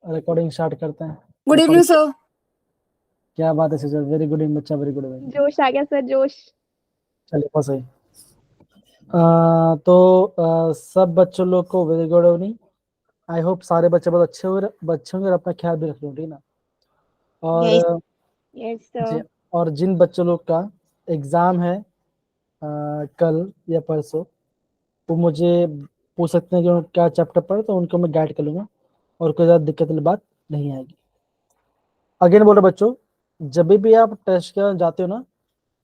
Recording start करते हैं। Good evening sir. क्या बात है सर, वेरी गुड इवनिंग बच्चा, वेरी गुड इवनिंग। जोश आ गया सर, जोश। चलिए बस सही। तो सब बच्चों लोग को very good evening. I hope सारे बच्चे बहुत बच्चे होंगे और अपना ख्याल भी रख लो, ठीक है ना। और Yes. यस जी, सर। और जिन बच्चों लोग का एग्जाम है कल या परसों, वो मुझे पूछ सकते हैं कि उन्हें क्या चैप्टर पढ़े, तो उनको मैं गाइड कर लूंगा और कोई ज़्यादा दिक्कत वाली बात नहीं आएगी। अगेन बोल रहे बच्चों, जब भी आप टेस्ट के जाते हो ना,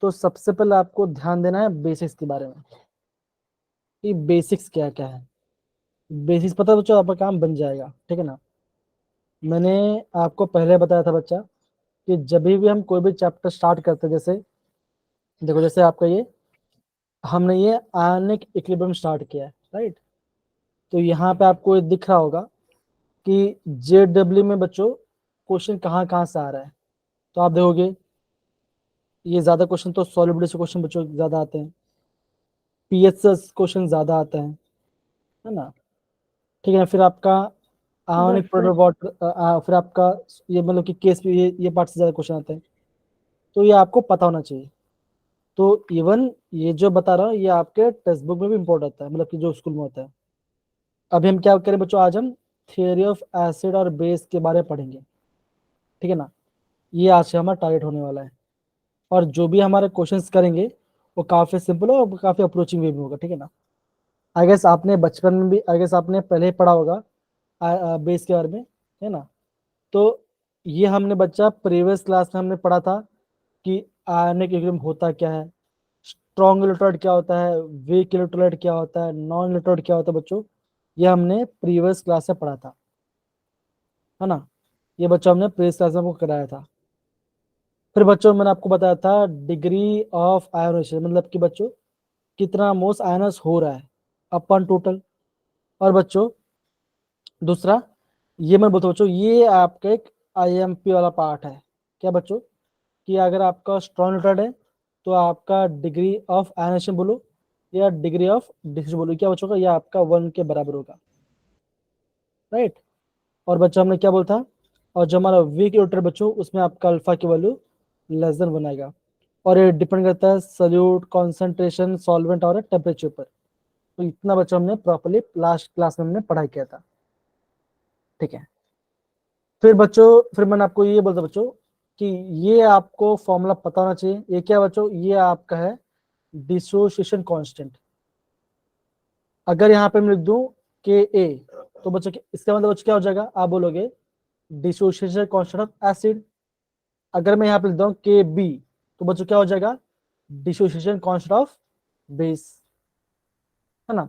तो सबसे पहले आपको ध्यान देना है बेसिक्स के बारे में कि बेसिक्स क्या क्या है। बेसिक्स पता है बच्चों, आपका काम बन जाएगा, ठीक है ना। मैंने आपको पहले बताया था बच्चा कि जब भी हम कोई भी चैप्टर स्टार्ट करते हैं, जैसे देखो, जैसे आपका ये हमने ये आयनिक इक्विलिब्रियम स्टार्ट किया है, राइट। तो यहाँ पे आपको ये दिख रहा होगा कि JW में बच्चों क्वेश्चन कहाँ कहाँ से आ रहा है। तो आप देखोगे ये ज्यादा क्वेश्चन तो सॉलिबिलिटी से क्वेश्चन बच्चों ज्यादा आते हैं, पीएच से क्वेश्चन ज्यादा आते हैं, है ना। ठीक है, फिर आपका आयनिक बस प्रोडक्ट वाटर, फिर आपका ये मतलब कि केस ये पार्ट से ज्यादा क्वेश्चन आते हैं। तो ये आपको पता होना चाहिए। तो इवन ये जो बता रहा हूँ ये आपके टेक्स्ट बुक में भी इम्पोर्ट होता है, मतलब कि जो स्कूल में होता है। अभी हम क्या करें बच्चों, आज हम थियरी ऑफ एसिड और बेस के बारे में पढ़ेंगे, ठीक है ना। ये आज से हमारा टारगेट होने वाला है। और जो भी हमारे क्वेश्चंस करेंगे वो काफी सिंपल और काफी अप्रोचिंग वे में होगा, ठीक है ना। आई गेस आपने बचपन में भी, आई गेस आपने पहले ही पढ़ा होगा बेस के बारे में, है ना। तो ये हमने बच्चा प्रीवियस क्लास में हमने पढ़ा था कि आयनिक इक्विलिब्रियम होता क्या है, स्ट्रॉन्ग इलेक्ट्रोलाइट क्या होता है, वीक इलेक्ट्रोलाइट क्या होता है, नॉन इलेक्ट्रोलाइट क्या होता है बच्चों। ये हमने प्रीवियस क्लास में पढ़ा था, है ना। ये बच्चों हमने प्रीवियस क्लास में आपको कराया था। फिर बच्चों मैंने आपको बताया था डिग्री ऑफ आयोनाइजेशन, मतलब कि बच्चों कितना मोस्ट आयनस हो रहा है अपन टोटल। और बच्चों दूसरा, ये मैं बोलता हूँ बच्चों, ये आपका एक IMP वाला पार्ट है। क्या बच्चों, कि अगर आपका स्ट्रॉन्ग न्यूट्रल है तो आपका डिग्री ऑफ आयनाइजेशन बोलो या डिग्री ऑफ डिफ्यूजन बोलो, क्या बच्चों का, ये आपका 1 के बराबर होगा, राइट। और बच्चों हमने क्या बोला था, और जो हमारा वीक न्यूट्रल बच्चों, उसमें आपका अल्फा की वैल्यू लेस देन 1 आएगा। और ये डिपेंड करता है सॉल्यूट कॉन्सेंट्रेशन, सॉल्वेंट और टेम्परेचर पर। तो इतना बच्चों हमने प्रॉपर्ली लास्ट क्लास में हमने पढ़ाई किया था, ठीक है। फिर बच्चों, फिर मैंने आपको ये बोलता बच्चों कि ये आपको फॉर्मूला पता होना चाहिए। ये क्या बच्चों, ये आपका है डिसोसिएशन कांस्टेंट। अगर यहाँ पे मैं लिख दूं के ए, तो बच्चों इसका मतलब बच्चों क्या हो जाएगा, आप बोलोगे डिसोसिएशन कांस्टेंट ऑफ एसिड। अगर मैं यहाँ पे लिख दूं के बी, तो बच्चों क्या हो जाएगा, डिसोसिएशन कांस्टेंट ऑफ बेस, है ना।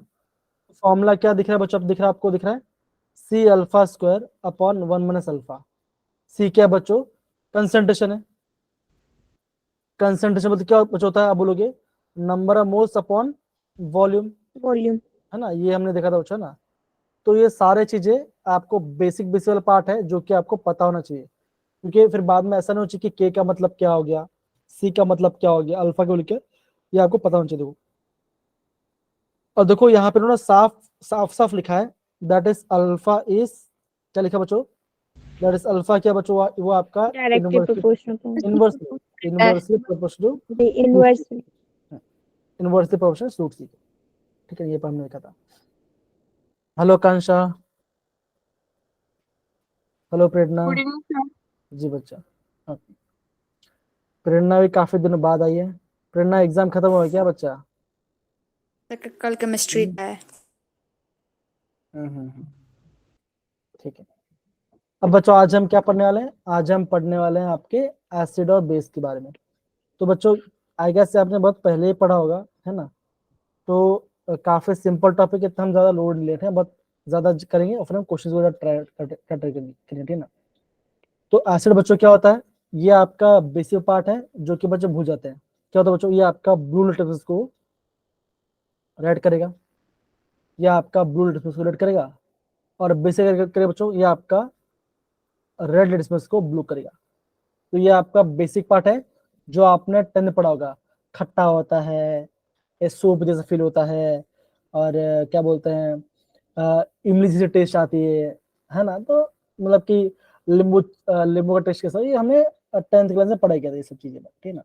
फॉर्मूला क्या दिख रहा है बच्चों, अब दिख रहा है आपको, दिख रहा है C alpha square upon 1 - alpha. C क्या बच्चों, कंसेंट्रेशन है। कंसेंट्रेशन मतलब क्या बच्चों होता है, आप बोलोगे number of moles upon volume, volume. है ना। ये हमने देखा था बच्चों ना। तो ये सारे चीजें आपको बेसिक बेसिक वाला पार्ट है जो कि आपको पता होना चाहिए, क्योंकि फिर बाद में ऐसा नहीं हो चाहिए कि के का मतलब क्या हो गया, सी का मतलब क्या हो गया, अल्फा के बोल के, ये आपको पता होना चाहिए। देखो, और देखो यहाँ पे ना साफ साफ साफ लिखा है, दैट इज अल्फा इज, क्या लिखा बच्चों, दैट इज अल्फा क्या बच्चों, वो आपका directly inversely proportional. Inversely inversely proportional to C, inverse. Inversely proportional to C, ठीक है। ये पर हमने लिखा था। Hello Kansha, hello Prerna. Good evening sir. जी बच्चा, हाँ। प्रेरणा भी काफी दिनों बाद आई है। प्रेरणा एग्जाम खत्म हो गया क्या बच्चा? कल केमिस्ट्री हम्म, का है। हम्म। ठीक है। अब बच्चों आज हम क्या पढ़ने वाले हैं, आज हम पढ़ने वाले हैं आपके एसिड और बेस के बारे में। तो बच्चों आई गेस से आपने बहुत पहले ही पढ़ा होगा, है ना। तो काफी सिंपल टॉपिक है, तो हम ज्यादा लोड नहीं लेते हैं, बहुत ज्यादा करेंगे और फिर हम क्वेश्चन वगैरह ट्राई करेंगे, ठीक है ना। तो एसिड बच्चों क्या होता है, ये आपका बेसिक पार्ट है जो कि बच्चे भूल जाते हैं। क्या होता है बच्चों, ये आपका ब्लू लिटमस को रेड करेगा, या आपका ब्लू लिटमस को रेड करेगा, और बेसिक करेगा बच्चों, ये आपका रेड लिटमस को ब्लू करेगा। तो ये आपका बेसिक पार्ट है जो आपने 10 में पढ़ा होगा। खट्टा होता है, ये सूप जैसा फील होता है, और क्या बोलते हैं, इमली जैसी टेस्ट आती है ना। तो मतलब कि लिंबू लिंबू का टेस्ट कैसा है, ये हमने 10th क्लास में पढ़ाई किया था ये सब चीजें, ठीक है ना।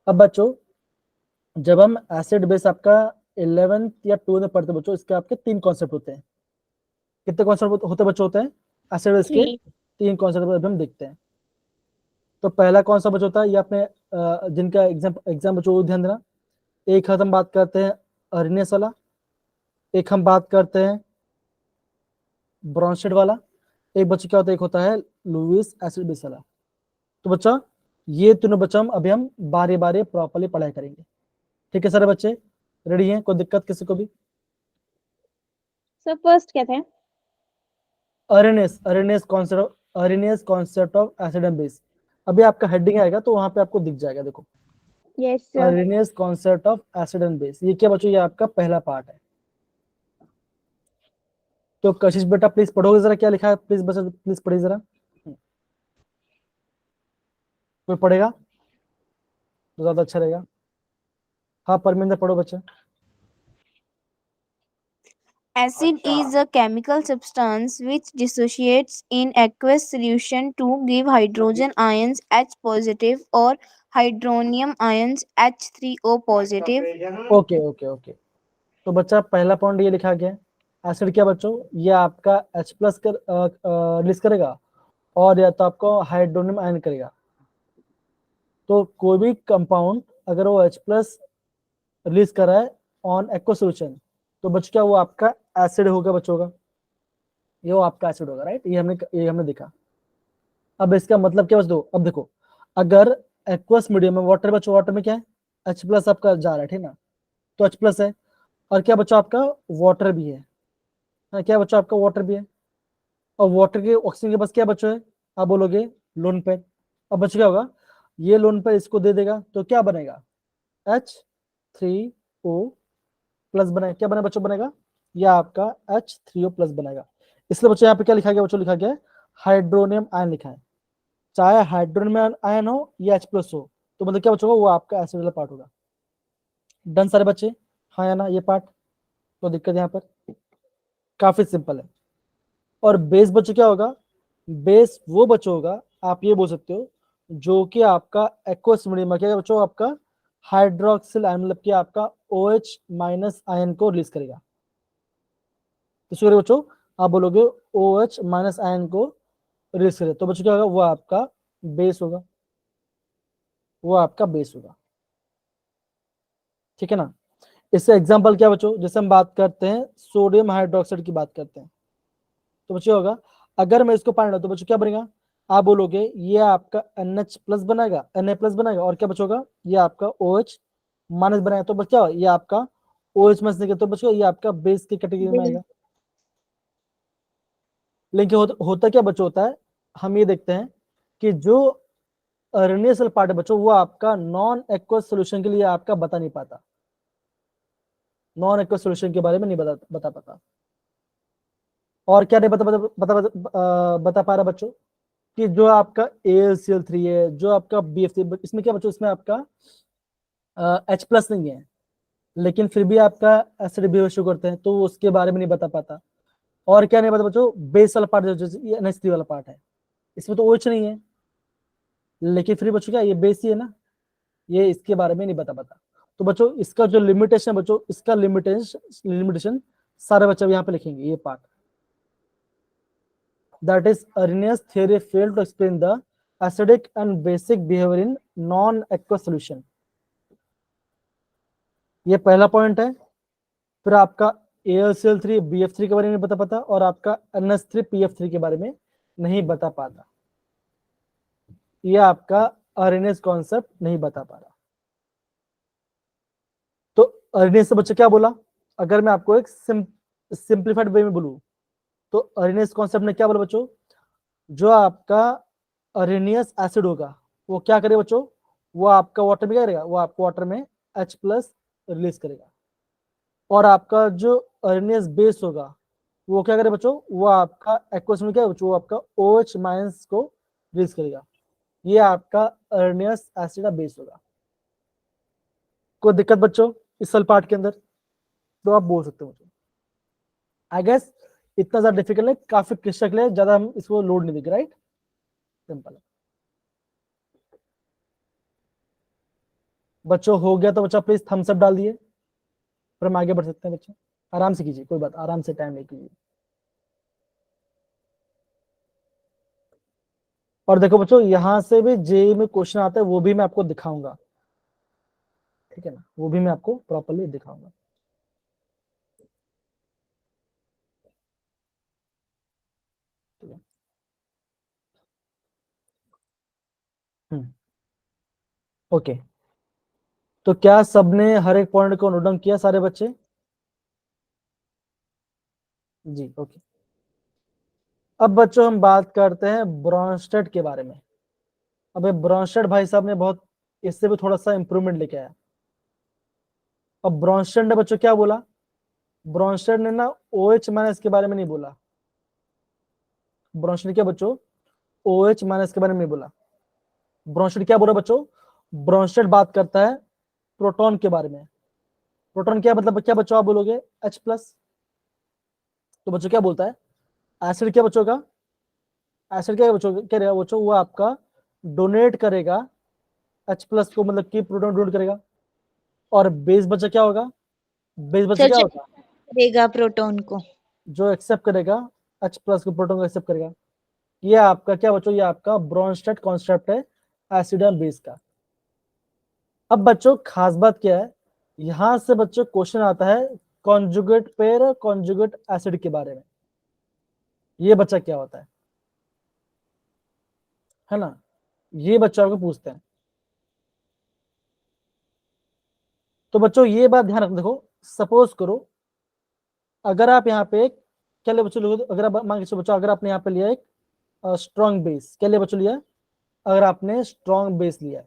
अब बच्चों जब हम एसिड बेस आपका 11th या 12th में पढ़ते बच्चों, इसके आपके 3 कॉन्सेप्ट होते हैं। कितने कॉन्सेप्ट होते बच्चों होते हैं एसिड बेस के? 3 कॉन्सेप्ट हम देखते हैं। तो पहला कौन सा बच्चा होता है, ये आपने जिनका एग्जाम एग्जाम बच्चों को ध्यान देना। एक हम बात करते हैं अरिनेस वाला, एक हम बात करते हैं ब्रॉन्स्टेड वाला, एक बच्चा क्या होता है, एक होता है लुईस एसिड बेस वाला। तो बच्चा ये तीनों बच्चा अभी हम बारे बारे प्रॉपर्ली पढ़ाई करेंगे, ठीक है सारे बच्चे? रेडी हैं? कोई दिक्कत किसी को भी? सर फर्स्ट क्या थे? Arrhenius concept of acid and base. अभी आपका हेडिंग आएगा तो वहां पे आपको दिख जाएगा, देखो yes sir. Arrhenius concept of acid and base. ये क्या बच्चों, ये आपका पहला पार्ट है। तो कशिश बेटा प्लीज पढ़ोगे जरा क्या लिखा है, प्लीज बच्चा प्लीज पढ़िए जरा। कोई पढ़ेगा तो ज्यादा अच्छा रहेगा। हाँ परमिंदर पढ़ो बच्चा। Acid is a chemical substance which dissociates in aqueous solution to give hydrogen ions H positive or hydronium ions H3O positive. Okay okay okay. तो बच्चा पहला पॉइंट ये लिखा गया है, एसिड क्या बच्चों, ये आपका H प्लस कर रिलीज करेगा और या तो आपको हाइड्रोनियम आयन करेगा। तो कोई भी कंपाउंड अगर वो H प्लस रिलीज कर रहा है ऑन एक्वा सोल्यूशन, तो बच्चों क्या वो आपका एसिड होगा बच्चों का, ये वो आपका एसिड होगा, राइट? ये हमने देखा। अब इसका मतलब क्या बच्चों, अब देखो अगर एक्वस मीडियम में वाटर बच्चों, वाटर में क्या है H प्लस आपका जा रहा है, ठीक ना, तो H प्लस है। और क्या बच्चों आपका वाटर भी है, हाँ, क्या बच्चों आपका वाटर भी है। और वाटर के ऑक्सीजन के पास क्या बच्चों है, आप बोलोगे लोन पेयर। अब बच्चों क्या होगा, ये लोन पेयर इसको दे देगा तो क्या बनेगा, H3O प्लस बनेगा। क्या बनेगा बच्चों, बनेगा ये आपका H3O प्लस बनेगा। इसलिए बच्चों यहाँ पे क्या लिखा गया बच्चों, लिखा गया है हाइड्रोनियम आयन लिखा है। चाहे हाइड्रोनियम आयन हो या H प्लस हो, तो मतलब क्या बच्चों वो आपका एसिड वाला पार्ट होगा। डन सारे बच्चे? हाँ या ना, ये पार्ट तो दिक्कत यहाँ पर काफी सिंपल है। और बेस बच्चों क्या होगा, बेस वो बच्चों होगा, आप ये बोल सकते हो जो कि आपका एक्वस मीडियम में क्या है बच्चों, आपका हाइड्रोक्सिल आयन, मतलब कि आपका OH माइनस आयन को रिलीज करेगा। तो बच्चों आप बोलोगे OH माइनस आयन को रिलीज करेगा, तो बच्चों क्या होगा, वो आपका बेस होगा, वो आपका बेस होगा, ठीक है ना। इससे एग्जांपल क्या बच्चों, जैसे हम बात करते हैं सोडियम हाइड्रोक्साइड की बात करते हैं, तो बच्चों होगा अगर मैं इसको पानी डालूं तो बच्चों क्या बनेगा, आप बोलोगे ये आपका NH प्लस बनाएगा, Na प्लस बनाएगा, और क्या बच्चों होगा ये आपका OH माइनस बनाएगा। तो बच्चा ये आपका OH माइनस निकल, तो बच्चों ये आपका बेस की कैटेगरी में आएगा। लेकिन होता क्या बच्चों होता है, हम ये देखते हैं कि जो अरेनियल पार्ट है बच्चों, वो आपका नॉन एक्वस सोल्यूशन के लिए आपका बता नहीं पाता, नॉन एक्वस सोल्यूशन के बारे में नहीं बता पाता। और क्या नहीं बता पा रहा बच्चों, कि जो आपका AlCl3 है, जो आपका BF3, इसमें क्या बच्चों, इसमें आपका H प्लस नहीं है, लेकिन फिर भी आपका एसिड बिहेव शुरू करते हैं, तो उसके बारे में नहीं बता पाता। और क्या नहीं बता बच्चों, बेस वाला पार्ट जो NH3 वाला पार्ट है, इसमें तो OH नहीं है, लेकिन फिर बच्चों क्या ये बेस ही है ना, ये इसके बारे में नहीं बता पाता। तो बच्चों इसका जो लिमिटेशन है बच्चों, इसका लिमिटेशन सारे बच्चे यहाँ पे लिखेंगे, ये part, that is Arrhenius theory failed to explain the acidic and basic behavior in non-aqueous solution। ये पहला पॉइंट है। फिर आपका AlCl3 BF3 के बारे में बता पाता, और आपका NH3 PF3 के बारे में नहीं बता पाता। ये आपका Arrhenius कॉन्सेप्ट नहीं बता पा रहा। तो Arrhenius से बच्चे क्या बोला, अगर मैं आपको एक सिंप्लीफाइड वे में बोलूं, तो Arrhenius कॉन्सेप्ट ने क्या बोला बच्चों, जो आपका अरेनियस एसिड होगा वो क्या करेगा बच्चों, वो आपका वाटर में क्या करेगा, वो आपको वाटर में H प्लस रिलीज करेगा। और आपका जो अरेनियस बेस होगा वो क्या करेगा बच्चों, वो आपका एक्वस में क्या है बच्चों, वो आपका OH माइनस को रिलीज करेगा। ये आपका अरेनियस एसिड का बेस होगा। कोई दिक्कत बच्चों इस सल पार्ट के अंदर, तो आप बोल सकते हो बच्चों। आई गेस इतना ज्यादा डिफिकल्ट नहीं, काफी क्लिष्ट है, ज्यादा हम इसको लोड नहीं देंगे, राइट, सिंपल है। बच्चों हो गया तो बच्चा प्लीज थम्स अप डाल दिए, फिर हम आगे बढ़ सकते हैं। बच्चों आराम से कीजिए, कोई बात, आराम से टाइम लेके कीजिए। और देखो बच्चों, यहां से भी जेई में क्वेश्चन आता है, वो भी मैं आपको दिखाऊंगा, ठीक है ना, वो भी मैं आपको प्रॉपरली दिखाऊंगा। ओके, तो क्या सबने हर एक पॉइंट को नोट डाउन किया सारे बच्चे? जी ओके। अब बच्चों हम बात करते हैं ब्रॉन्स्टेड के बारे में। अब ये ब्रॉन्स्टेड भाई साहब ने बहुत, इससे भी थोड़ा सा इंप्रूवमेंट लेके आया। अब ब्रॉन्स्टेड ने बच्चों क्या बोला? ब्रॉन्स्टेड ने ना OH माइनस के बारे में नहीं बोला। ब्रॉन्स्टेड क्या बच्चों? OH माइनस के बारे में नहीं बोला। ब्रॉन्स्टेड क्या बोला बच्चों? ब्रॉन्स्टेड बात करता है प्रोटॉन के बारे में। प्रोटॉन क्या मतलब, क्या बच्चों आप बोलोगे? H+। तो बच्चों क्या बोलता है? एसिड क्या बच्चों का? एसिड क्या बच्चों, क्या रहेगा बच्चों? वो आपका डोनेट करेगा H+ को, मतलब कि प्रोटॉन डोनेट करेगा। और बेस बच्चा क्या होगा? बेस बच्चा सर क्या जो होगा? देगा प्रोटॉन को। जो एक्सेप्ट करेगा H+ को, प्रोटॉन को एक्सेप्ट करेगा। ये आपका क्या बच्चों? ये आपका ब्रॉन्स्टेड कॉन्सेप्ट है एसिड एंड बेस का। अब बच्चों खास बात क्या है, यहां से बच्चों क्वेश्चन आता है कॉन्जुगेट पेयर और कॉन्जुगेट एसिड के बारे में। ये बच्चा क्या होता है ना, ये बच्चा आपको पूछते हैं। तो बच्चों ये बात ध्यान रखना, देखो सपोज करो अगर आप यहाँ पे एक, क्या ले बच्चों लोग, अगर आप मान के चलो बच्चों, अगर आपने यहाँ पे लिया एक स्ट्रॉन्ग बेस, क्या ले बच्चों लिया? अगर आपने स्ट्रॉन्ग बेस लिया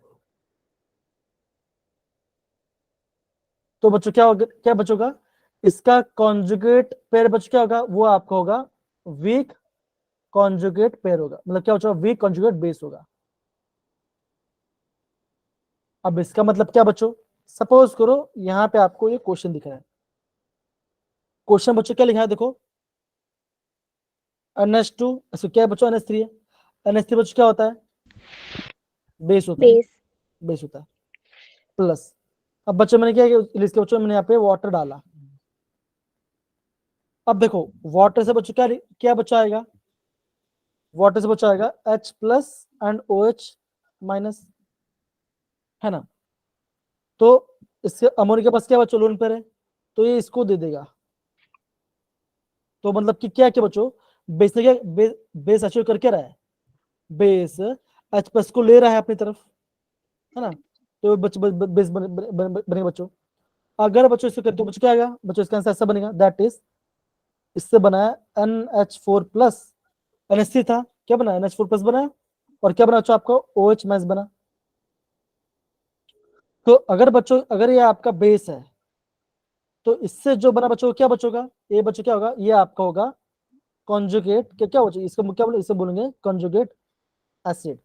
तो बच्चों क्या होगा, क्या बच्चों का इसका कॉन्जुगेट पेयर बच्चों क्या होगा? वो आपका होगा वीक कॉन्जुगेट पेयर होगा, मतलब क्या बच्चों? वीक कॉन्जुगेट बेस होगा। अब इसका मतलब क्या बच्चों? सपोज करो यहाँ पे आपको ये क्वेश्चन दिख रहा है। क्वेश्चन बच्चों क्या लिखा है देखो, NH2, इसको क्या है बच्चों? NH3 है। NH3 बच्चों क्या होता है? बेस होता है, बेस। बेस होता है प्लस। अब बच्चों मैंने क्या किया, इसके बच्चों मैंने यहाँ पे वाटर डाला। अब देखो वाटर से बच्चों क्या क्या बच्चा आएगा? वाटर से बच्चा आएगा H+ एंड OH माइनस, है ना। तो इससे अमोनिया के पास क्या बच्चों? लोन पेयर है, तो ये इसको दे देगा। तो मतलब कि क्या क्या बच्चों, बेस ने क्या बेस अचीव करके रहा है, बेस H+ को ले रहा है अपनी तरफ, है ना। तो बेस बनेगा बच्चों। अगर बच्चों इसको करते हो बच्चों क्या आएगा बच्चों? इसका आंसर ऐसा बनेगा, दैट इज, इससे बना है NH4+। NH3 था, क्या बना? NH4+ बना। और क्या बना बच्चों आपको? OH माइनस बना। तो अगर बच्चों, अगर ये आपका बेस है तो इससे जो बना बच्चों क्या बच्चों का? ये बच्चों क्या होगा? ये आपका होगा कॉन्जुगेट, क्या क्या बच्चों इसको क्या बोले? इसे बोलेंगे कॉन्जुगेट एसिड।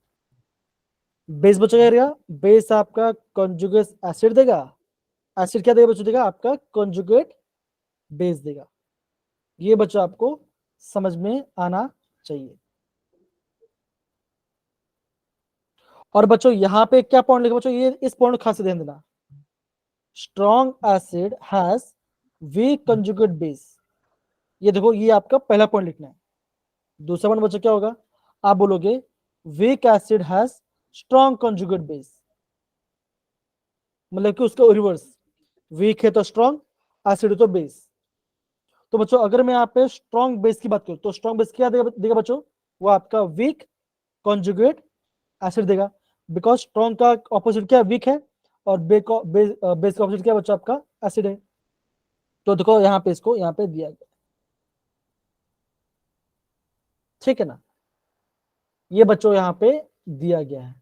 बेस बच्चों क्या रहेगा? बेस आपका कॉन्जुगेट एसिड देगा, एसिड क्या देगा बच्चों? देगा आपका कॉन्जुगेट बेस देगा। ये बच्चों आपको समझ में आना चाहिए। और बच्चों यहाँ पे क्या पॉइंट लिखा बच्चों? ये इस पॉइंट खास ध्यान देना, strong acid has week conjugate base. ये देखो, ये आपका पहला पॉइंट लिखना है। दूसरा पॉइंट बच्चों क्या होगा? आप बोलोगे weak acid has strong conjugate base, मतलब कि उसका रिवर्स, वीक है तो स्ट्रॉन्ग, एसिड है तो बेस। तो बच्चों अगर मैं यहाँ पे स्ट्रॉन्ग बेस की बात करूं तो स्ट्रॉन्ग बेस क्या देगा बच्चों? वो आपका वीक कॉन्जुगेट एसिड देगा, बिकॉज स्ट्रॉन्ग का ऑपोजिट क्या? वीक है। और बेस का ऑपोजिट क्या बच्चों? आपका एसिड है। तो देखो यहाँ पे इसको यहाँ पे दिया गया, ठीक है ना। ये बच्चों यहाँ पे दिया गया है।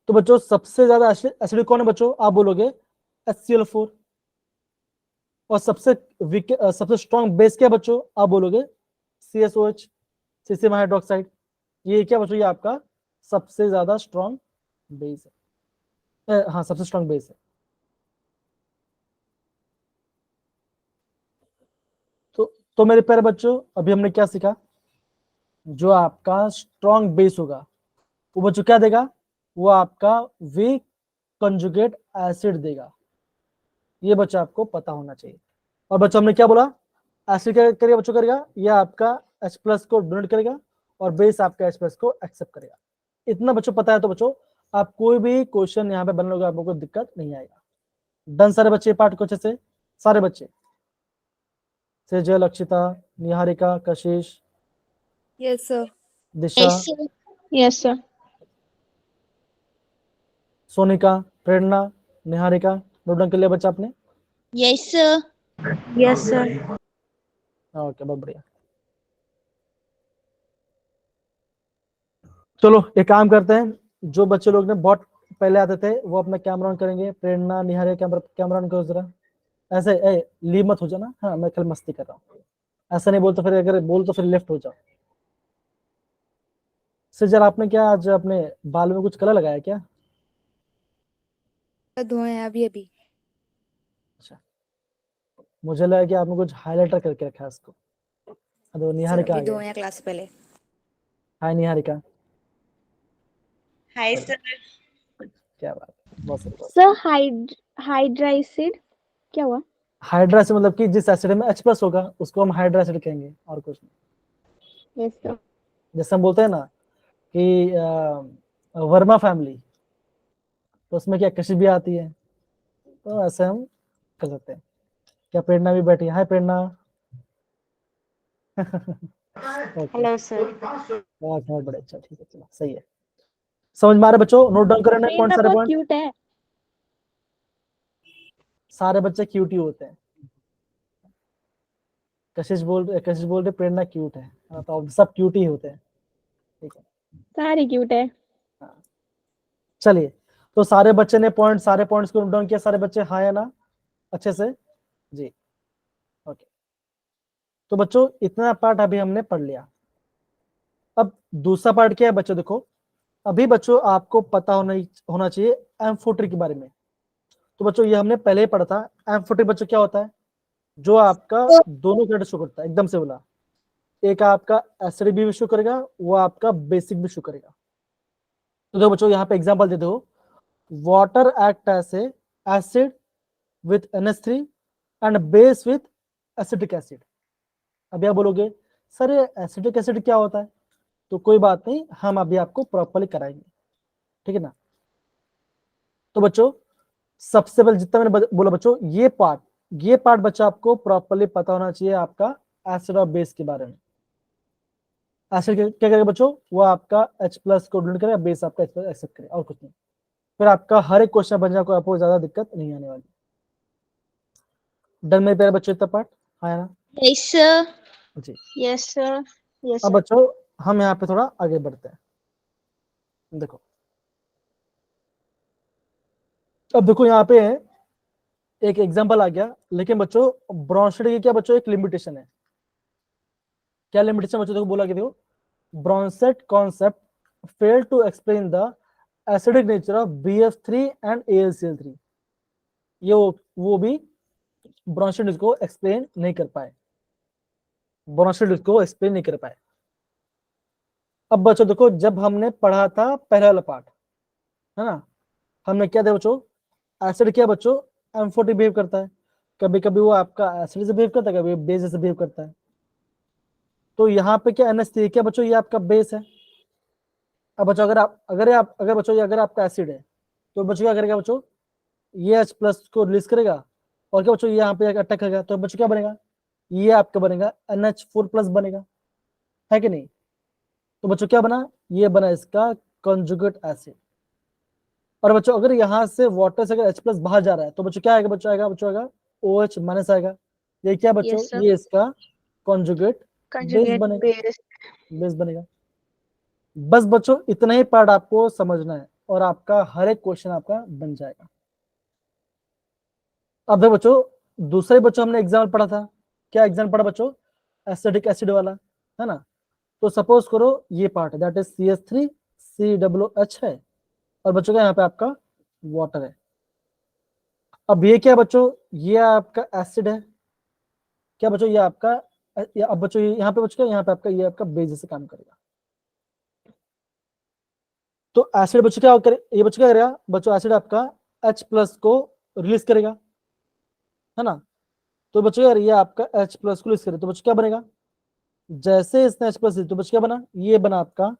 तो बच्चों सबसे ज्यादा एसिड कौन है बच्चों? आप बोलोगे HCl4। और सबसे वीक, सबसे स्ट्रॉन्ग बेस क्या बच्चों? आप बोलोगे CSOH, सीसियम हाइड्रोक्साइड। ये क्या बच्चों? ये आपका सबसे ज्यादा स्ट्रॉन्ग बेस है, हाँ सबसे स्ट्रॉन्ग बेस है। तो मेरे प्यारे बच्चों अभी हमने क्या सीखा, जो आपका स्ट्रॉन्ग बेस होगा वो बच्चों क्या देगा, वो आपका वीक कंजुगेट एसिड देगा। ये बच्चों आपको पता होना चाहिए। और बच्चों हमने क्या बोला, एसिड क्या करेगा बच्चों, करेगा ये आपका H प्लस को डोनेट करेगा और बेस आपका H प्लस को एक्सेप्ट करेगा। इतना बच्चों पता है तो बच्चों आप कोई भी क्वेश्चन यहाँ पे बन लोगे आपको कोई दिक्कत नहीं आएगा। डन सारे बच्चे पार्ट को अच्छे से, सारे बच्चे, सेजल, अक्षिता, निहारिका, कशिश, Yes, sir. दिशा, Yes, sir. सोनिका, प्रेरणा, निहारिका, नोट डाउन कर लिया बच्चा आपने? Yes, sir. Yes, sir. Okay बहुत बढ़िया। चलो एक काम करते हैं, जो बच्चे लोग ने बहुत पहले आते थे वो अपना कैमरा ऑन करेंगे। प्रेरणा, निहारिका, कैमरा ऑन करो जरा। ऐसे ली मत हो जाना, हाँ मैं कल मस्ती कर रहा हूँ, ऐसा नहीं बोल तो फिर, अगर बोल तो फिर लेफ्ट हो जाओ। सर आपने क्या आज अपने बाल में कुछ कलर लगाया क्या? धोए हैं अभी अभी। अच्छा, मुझे लगा कि आपने कुछ हाईलाइटर करके रखा है उसको। तो सर निहारिका आ अभी गया। धोए हैं क्लास से पहले। हाय निहारिका, Hi, sir. क्या बात है, बहुत सही। Sir, hydricid क्या हुआ? हाइड्रा से मतलब कि जिस एसिड में H प्लस होगा उसको हम हाइड्रा एसिड कहेंगे, और कुछ नहीं। Yes, sir. जैसे हम बोलते हैं ना कि वर्मा फैमिली, तो उसमें क्या कशिश भी आती है, तो ऐसे हम कर सकते हैं। क्या प्रेरणा भी बैठी है? Hi Prerna. Okay, Hello, sir. बहुत बड़े, अच्छा ठीक है, चलो सही है। समझ में आ रहे बच्चों? नोट डाउन कर रहे हैं पॉइंट, सारे बहुत पॉइंट। क्यूट है। सारे बच्चे क्यूटी होते हैं। कशिश बोल रहे प्रेरणा क्यूट है, हाँ, तो अब सब क्यूटी होते हैं, ठीक है। सारी क्यूट है। हाँ। चलिए, तो सारे बच्चे ने पॉइंट, सारे पॉइंट्स को नोट डाउन किया सारे बच्चे, हाँ या ना, अच्छे से जी। ओके, तो बच्चों इतना पार्ट अभी हमने पढ़ लिया। अब दूसरा पार्ट क्या है बच्चों, देखो अभी बच्चों आपको पता होना चाहिए एम्फोटेरिक के बारे में। तो बच्चों ये हमने पहले ही पढ़ा था। एम्फोटेरिक बच्चों क्या होता है, जो आपका दोनों कैरेक्टर शो करता है, एकदम से बोला, एक आपका एसिड भी शो करेगा, वो आपका बेसिक भी शो करेगा। तो देखो बच्चों यहाँ पे एग्जांपल देते हो, water act as a acid with NH3 and base with acetic acid. अभी आप बोलोगे सर ये एसिटिक एसिड क्या होता है, तो कोई बात नहीं, हम अभी आपको प्रॉपर्ली कराएंगे, ठीक है ना। तो बच्चों सबसे पहले जितना मैंने बोला बच्चों, ये पार्ट बच्चा आपको प्रॉपर्ली पता होना चाहिए आपका एसिड और बेस के बारे में। एसिड क्या करेगा बच्चों, वो आपका H प्लस को डोनेट करेगा, बेस आपका H प्लस एक्सेप्ट करेगा, और कुछ नहीं। फिर आपका हर एक क्वेश्चन बन जाएगा, आपको ज्यादा दिक्कत नहीं आने वाली। डन मेरे प्यारे बच्चों इतना पार्ट, हाँ ना Yes, sir. जी। Yes, sir. Yes, अब sir. बच्चों हम यहाँ पे थोड़ा आगे बढ़ते हैं। देखो अब देखो यहाँ पे एक एग्जांपल आ गया, लेकिन बच्चों ब्रॉन्सेट की क्या बच्चों एक लिमिटेशन है। क्या लिमिटेशन बच्चों, देखो बोला कि देखो Bronsted concept fail to explain the acidic nature of BF3 and AlCl3। ये वो भी ब्रॉन्सेट इसको एक्सप्लेन नहीं कर पाए, ब्रॉन्सेट इसको एक्सप्लेन नहीं कर पाए। अब बच्चों देखो जब हमने पढ़ा था पहला वाला पार्ट, है ना, हमने क्या देखा बच्चों, एसिड क्या बच्चों एम्फोटिक बिहेव करता है, कभी कभी वो आपका एसिड से बिहेव करता है, कभी बेस से बिहेव करता है। तो यहाँ पे क्या NH3 क्या बच्चों, ये आपका बेस है। अब बच्चों अगर बच्चों ये अगर आपका एसिड है, तो बच्चों क्या करेगा बच्चों, ये H प्लस को रिलीज करेगा, और क्या बच्चों ये यहाँ पे अटैक करेगा, तो बच्चों क्या बनेगा, ये आपका बनेगा NH4 प्लस बनेगा, है कि नहीं। तो बच्चों क्या बना, ये बना इसका कॉन्जुगेट एसिड। और बच्चों अगर यहाँ से वाटर से अगर H प्लस बाहर जा रहा है, तो बच्चों क्या आएगा, बच्चों आएगा OH माइनस आएगा। ये क्या बच्चों, Yes, sir. ये इसका कॉन्जुगेट बेस Conjugate बनेगा, base. बेस बनेगा। बस बच्चों इतना ही पार्ट आपको समझना है और आपका हर एक क्वेश्चन आपका बन जाएगा। अब देखो बच्चों दूसरे बच्चों हमने एग्जाम्पल पढ़ा था, क्या एग्जाम्पल पढ़ा बच्चों, एसिडिक एसिड वाला, है ना। तो सपोज करो ये पार्ट है, दैट इज CH3COOH है, और बच्चों का यहाँ पे आपका वाटर है। अब ये क्या बच्चों, ये आपका एसिड है, क्या बच्चों ये आपका अब बच्चों यहाँ पे बच्चों यहाँ पे आपका ये आपका बेस जैसे काम करेगा। तो एसिड बच्चों क्या करे, ये बच्चों क्या करेगा बच्चों, एसिड आपका H प्लस को रिलीज करेगा, है ना। तो बच्चों यार ये आपका H प्लस को रिलीज करे तो बच्चों क्या बनेगा, जैसे इसने H प्लस तो बच्चों क्या बना, ये बना आपका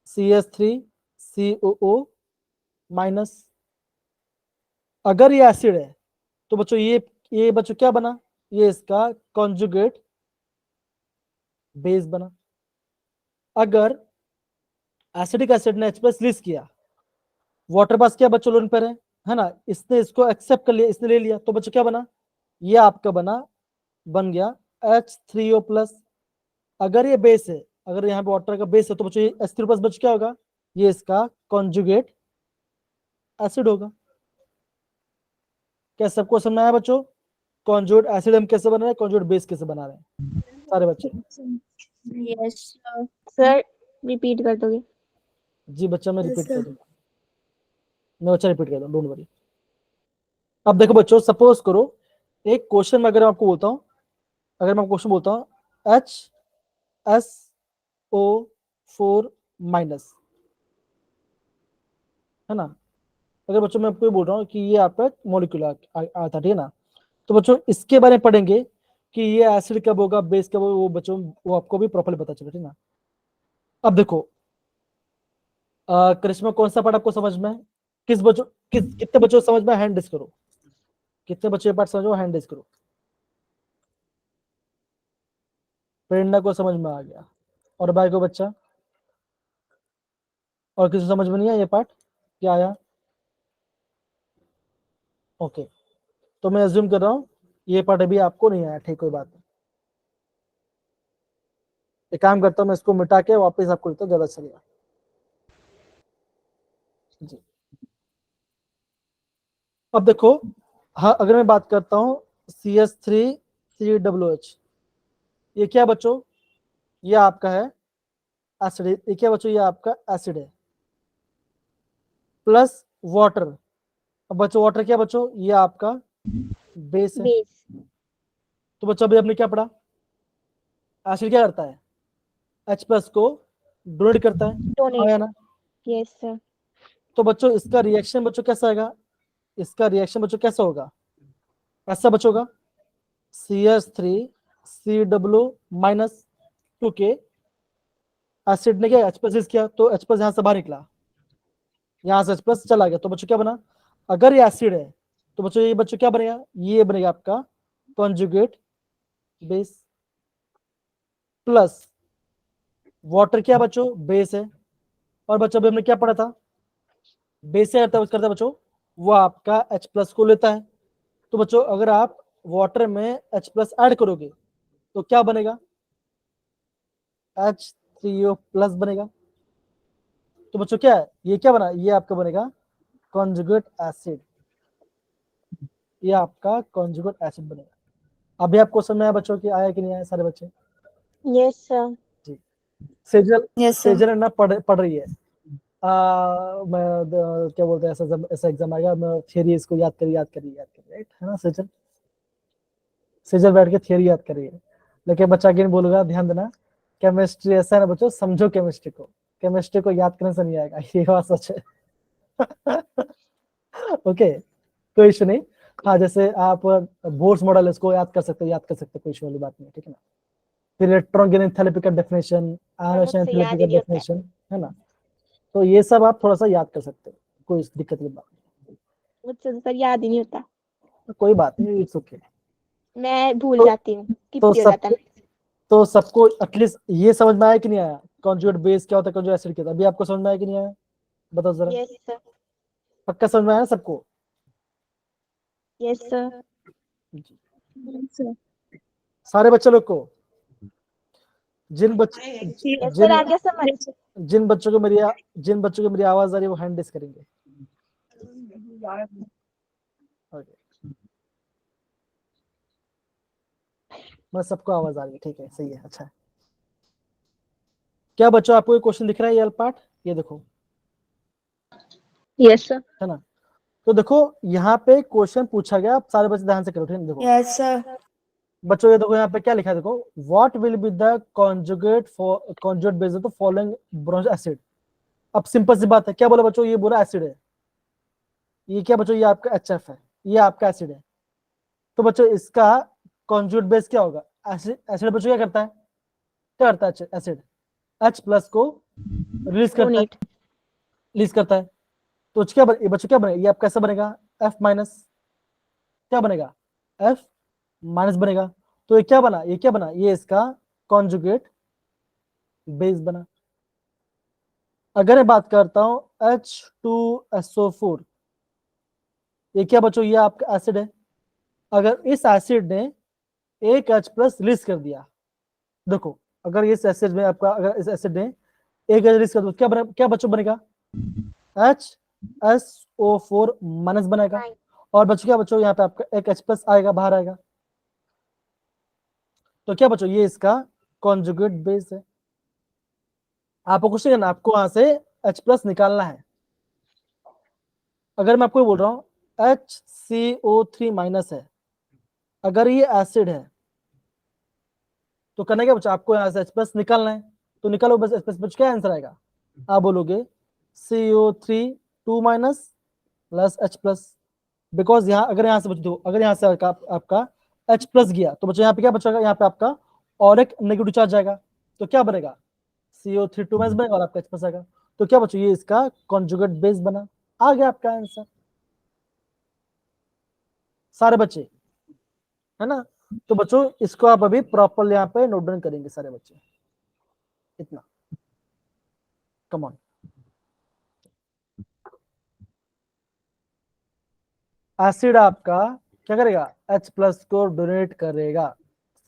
CH3COO माइनस। अगर ये एसिड है तो बच्चों ये बच्चों क्या बना, ये इसका कॉन्जुगेट बेस बना। अगर एसिडिक एसिड ने H प्लस रिलीज किया, वाटर पास क्या बच्चों लोन पर है ना, इसने इसको एक्सेप्ट कर लिया, इसने ले लिया, तो बच्चों क्या बना, ये आपका बन गया H3O प्लस। अगर ये बेस है, अगर यहाँ पे वाटर का बेस है तो बच्चों ये H3O प्लस बच्चों क्या होगा, ये इसका कॉन्जुगेट एसिड होगा। क्या सबको समझ में आया बच्चों, कॉन्जुगेट एसिड हम कैसे बना रहे हैं, कॉन्जुगेट बेस कैसे बना रहे हैं सारे बच्चे। Yes, sir. सर रिपीट कर दोगे? जी बच्चा मैं Yes, रिपीट sir. कर दूंगा, मैं बच्चा रिपीट कर दूंगा, डोंट वरी। अब देखो बच्चों, सपोज करो एक क्वेश्चन में अगर मैं आपको बोलता हूँ, अगर मैं क्वेश्चन बोलता हूँ HSO4 माइनस, है ना। अगर बच्चों मैं आपको बोल रहा हूँ कि ये आपका मॉलिक्यूल आता, ठीक है ना, तो बच्चों इसके बारे में पढ़ेंगे कि ये एसिड कब होगा, बेस कब होगा, वो बच्चों वो आपको भी प्रॉपर्ली पता चले, ठीक ना। अब देखो करिश्मा कौन सा पार्ट आपको समझ में है, कितने बच्चों को समझ में, हैंड रेज करो, कितने बच्चों ये पार्ट समझो, हैंड रेज करो। प्रेरणा को समझ में आ गया, और भाई को बच्चा, और किसी को समझ में नहीं आया ये पार्ट क्या आया, ओके। तो मैं अज्यूम कर रहा हूँ ये पार्ट अभी आपको नहीं आया, ठीक कोई बात नहीं। एक काम करता हूँ मैं इसको मिटा के वापस आपको देता हूँ, ज्यादा अच्छा लगेगा जी। अब देखो, हाँ अगर मैं बात करता हूँ CH3COOH, ये क्या बच्चों, ये आपका है एसिड, ये क्या बच्चों, ये आपका एसिड है प्लस वाटर। अब बच्चों वाटर क्या बच्चों, ये आपका बेस है। बेस। तो बच्चों अभी आपने क्या पढ़ा, एसिड क्या करता है, H प्लस को डोनेट करता है, हाँ या डोनेट। ना। Yes sir. तो बच्चों इसका रिएक्शन बच्चों कैसा आएगा, इसका रिएक्शन बच्चों कैसा होगा, ऐसा बच्चों होगा CH3COO माइनस, क्योंकि एसिड ने क्या H प्लस किया, तो H प्लस यहाँ से बाहर निकला, यहाँ से H प्लस चला गया, तो बच्चों क्या बना, अगर ये एसिड है तो बच्चों ये बच्चों क्या बनेगा, ये बनेगा आपका कॉन्जुगेट बेस प्लस वाटर क्या बच्चों, बेस है। और बच्चों अभी हमने क्या पढ़ा था, बेस से करता है बच्चों, वो आपका H प्लस को लेता है। तो बच्चों अगर आप वाटर में H प्लस ऐड करोगे तो क्या बनेगा, H3O प्लस बनेगा। तो बच्चों क्या है, ये क्या बना, ये आपका बनेगा कॉन्जुगेट एसिड, ये आपका कॉन्जुगेट एसिड बनेगा। अभी आपको समझ में आया बच्चों की, आया कि नहीं आया सारे बच्चे। Yes sir. जी सेजल, Yes, sir. सेजल है ना पढ़ रही है, क्या बोलते हैं, ऐसा एग्जाम आएगा, मैं थियरी इसको याद करिए राइट, है ना सेजल, सेजल बैठ के थियरी याद करिए। लेकिन बच्चा अगेन बोलूंगा, ध्यान देना, केमिस्ट्री ऐसा है ना बच्चों, समझो केमिस्ट्री को याद करने से नहीं आएगा, ये बात सच है। ओके कोई इशू नहीं। हाँ जैसे आप बोर्स मॉडल इसको याद कर सकते हो, कोई इशू वाली बात नहीं, ठीक है ना। फिर इलेक्ट्रॉन गेन एंथैल्पी का डेफिनेशन, आयन एंथैल्पी का डेफिनेशन, है ना। तो ये सब आप थोड़ा सा याद कर सकते हो, कोई दिक्कत की बात मुझसे तो सर याद ही नहीं होता, नहीं, कोई बात नहीं, इट्स ओके। मैं भूल तो, जाती हूँ, स्किप तो हो जाता सबको है। तो सबको एटलीस्ट ये समझ में आया कि नहीं आया, कॉन्जुगेट बेस क्या होता है, कॉन्जुगेट एसिड क्या होता है, अभी आपको समझ में आया कि नहीं आया, बताओ जरा। Yes sir. पक्का समझ में आया ना सबको। Yes sir. सारे बच्चे लोग को, जिन बच यस सर, जिन आ गया समझ। जिन बच्चों को मेरी आवाज आ रही है वो हैंड रेज करेंगे। ओके बस सबको आवाज आ रही है, ठीक है, सही है, अच्छा है। क्या बच्चों आपको ये क्वेश्चन दिख रहा है, ये पार्ट, ये देखो, यस सर। है ना। तो देखो यहाँ पे क्वेश्चन पूछा गया, आप सारे बच्चे ध्यान से करो, ठीक है, देखो Yes, sir. बच्चों ये देखो यहाँ पे क्या लिखा है, देखो what will be the conjugate base of the following bronze acid. अब सिंपल सी बात है, क्या बोला बच्चों, ये बोला एसिड है, ये क्या बच्चों, ये आपका HF है, ये आपका एसिड है। तो बच्चों इसका कॉन्जुगेट बेस क्या होगा, एसिड। एसिड बच्चों क्या करता है, क्या करता है एसिड, H प्लस को रिलीज करता है, Donate. रिलीज करता है। तो क्या ये बच्चों क्या बनेगा, ये आपका कैसा बनेगा, F माइनस, क्या बनेगा, F माइनस बनेगा। तो ये क्या बना, ये क्या बना, ये इसका कॉन्जुगेट बेस बना। अगर मैं बात करता हूं H2SO4, ये क्या बच्चों, ये आपका एसिड है। अगर इस एसिड ने एक H प्लस रिलीज कर दिया, देखो अगर इस एसिड में आपका, अगर इस एसिड ने एक H रिलीज कर दिया, क्या बने, क्या बच्चों बनेगा, HSO4 माइनस बनेगा। और बच्चों क्या बच्चों, यहाँ पे आपका एक H प्लस आएगा, बाहर आएगा। तो क्या बच्चों, ये इसका कॉन्जुगेट बेस है। आपको कुछ नहीं करना, आपको वहां से H प्लस निकालना है। अगर मैं आपको बोल रहा हूं HCO3 माइनस है, अगर ये एसिड है तो करना क्या बच्चा, आपको यहाँ से H प्लस निकालना है। तो निकालो बस H प्लस, क्या आंसर आएगा, आप बोलोगे CO3 2 minus plus H plus. Because यहाँ अगर यहाँ से बच दो, अगर यहाँ से आपका H प्लस गया तो बच्चों यहाँ पे क्या बचेगा, यहाँ पे आपका और एक नेगेटिव चार्ज जाएगा। तो क्या बनेगा, CO3 2 माइनस बनेगा और आपका H प्लस आएगा। तो क्या बच्चों, ये इसका कॉन्जुगेट बेस बना, आ गया आपका आंसर। सारे बच्चे, है ना। तो बच्चों इसको आप अभी प्रॉपर यहाँ पे नोट डाउन करेंगे सारे बच्चे, इतना, कम ऑन। एसिड आपका क्या करेगा, H प्लस को डोनेट करेगा,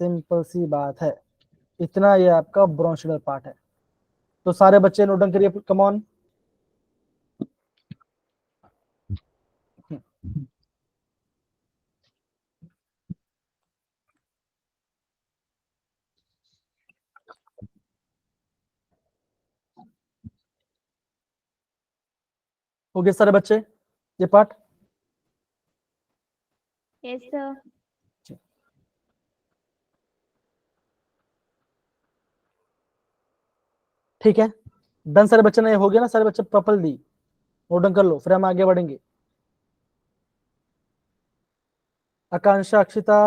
सिंपल सी बात है। इतना ये आपका ब्रोंशियल पार्ट है। तो सारे बच्चे नोट डाउन करिए, कम ऑन। हो गए सारे बच्चे ये पार्ट। Yes, sir. ठीक है, डन सारे बच्चे, ने हो गया ना सारे बच्चे, प्रॉपर दी नोट डाउन कर लो, फिर हम आगे बढ़ेंगे। आकांक्षा, अक्षिता,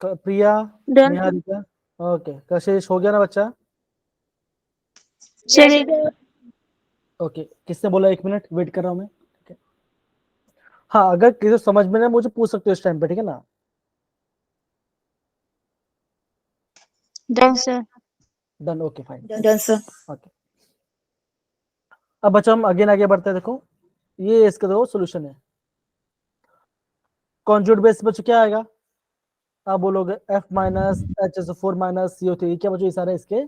प्रिया, Done. निहारिका, ओके, कशिश, हो गया ना बच्चा। Yes, sir. ओके, किसने बोला 1 मिनट वेट कर रहा हूं मैं, ठीक है। हाँ, अगर किसी को समझ में ना मुझे पूछ सकते हो इस टाइम पे, ठीक है ना। Done, sir. Done, okay fine, Done, sir. Okay. अब बच्चा हम अगेन आगे बढ़ते हैं, देखो ये इसका देखो सोल्यूशन है। कॉन्जुगेट बेस बच्चों क्या आएगा, आप बोलोगे F minus HSO4 minus CO3, क्या बच्चों, ये सारे इसके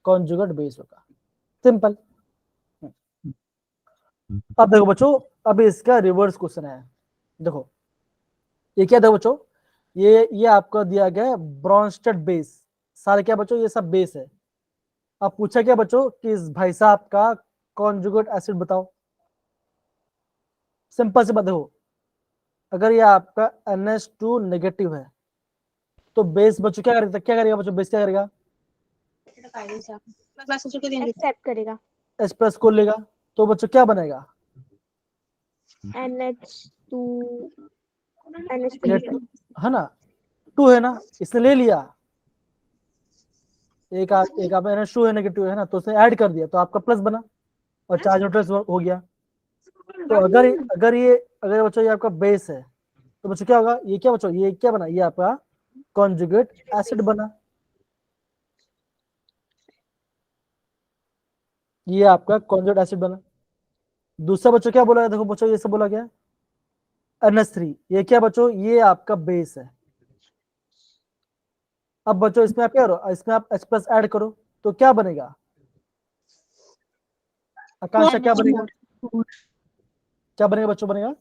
कॉन्जुगेट बेस होगा, सिंपल। अब देखो बच्चों, अब इसका रिवर्स क्वेश्चन है। देखो ये क्या, देखो बच्चों, ये आपको दिया गया है ब्रॉन्स्टेड बेस, सारे क्या बच्चों, ये सब बेस है। अब पूछा क्या बच्चों कि इस भाई साहब का कॉन्जुगेट एसिड बताओ। सिंपल से बात, देखो अगर ये आपका NH2 नेगेटिव है तो बेस बच्चों क्या करेगा, क्या करेगा बच्चों, बेस क्या करेगा, Accept करेगा. H प्लस को लेगा, तो बच्चों क्या बनेगा, NH2 NH3. है ना, 2 है ना, इसने ले लिया, एक आप NH2 है नेगेटिव है ना, तो उसने ऐड कर दिया तो आपका प्लस बना और चार्ज न्यूट्रल हो गया। तो अगर बच्चों ये आपका बेस है तो बच्चों क्या होगा, ये क्या बच्चों, ये क्या बना, ये आपका कॉन्जुगेट एसिड बना, ये आपका कॉन्जुगेट एसिड बना। दूसरा बच्चों क्या बोला, देखो बच्चों ये सब बोला गया NH3, ये क्या बच्चों, ये आपका बेस है। अब बच्चों इसमें आप क्या करो, इसमें आप H प्लस ऐड करो तो क्या बनेगा, आकांक्षा क्या बनेगा, क्या बनेगा बच्चों, बनेगा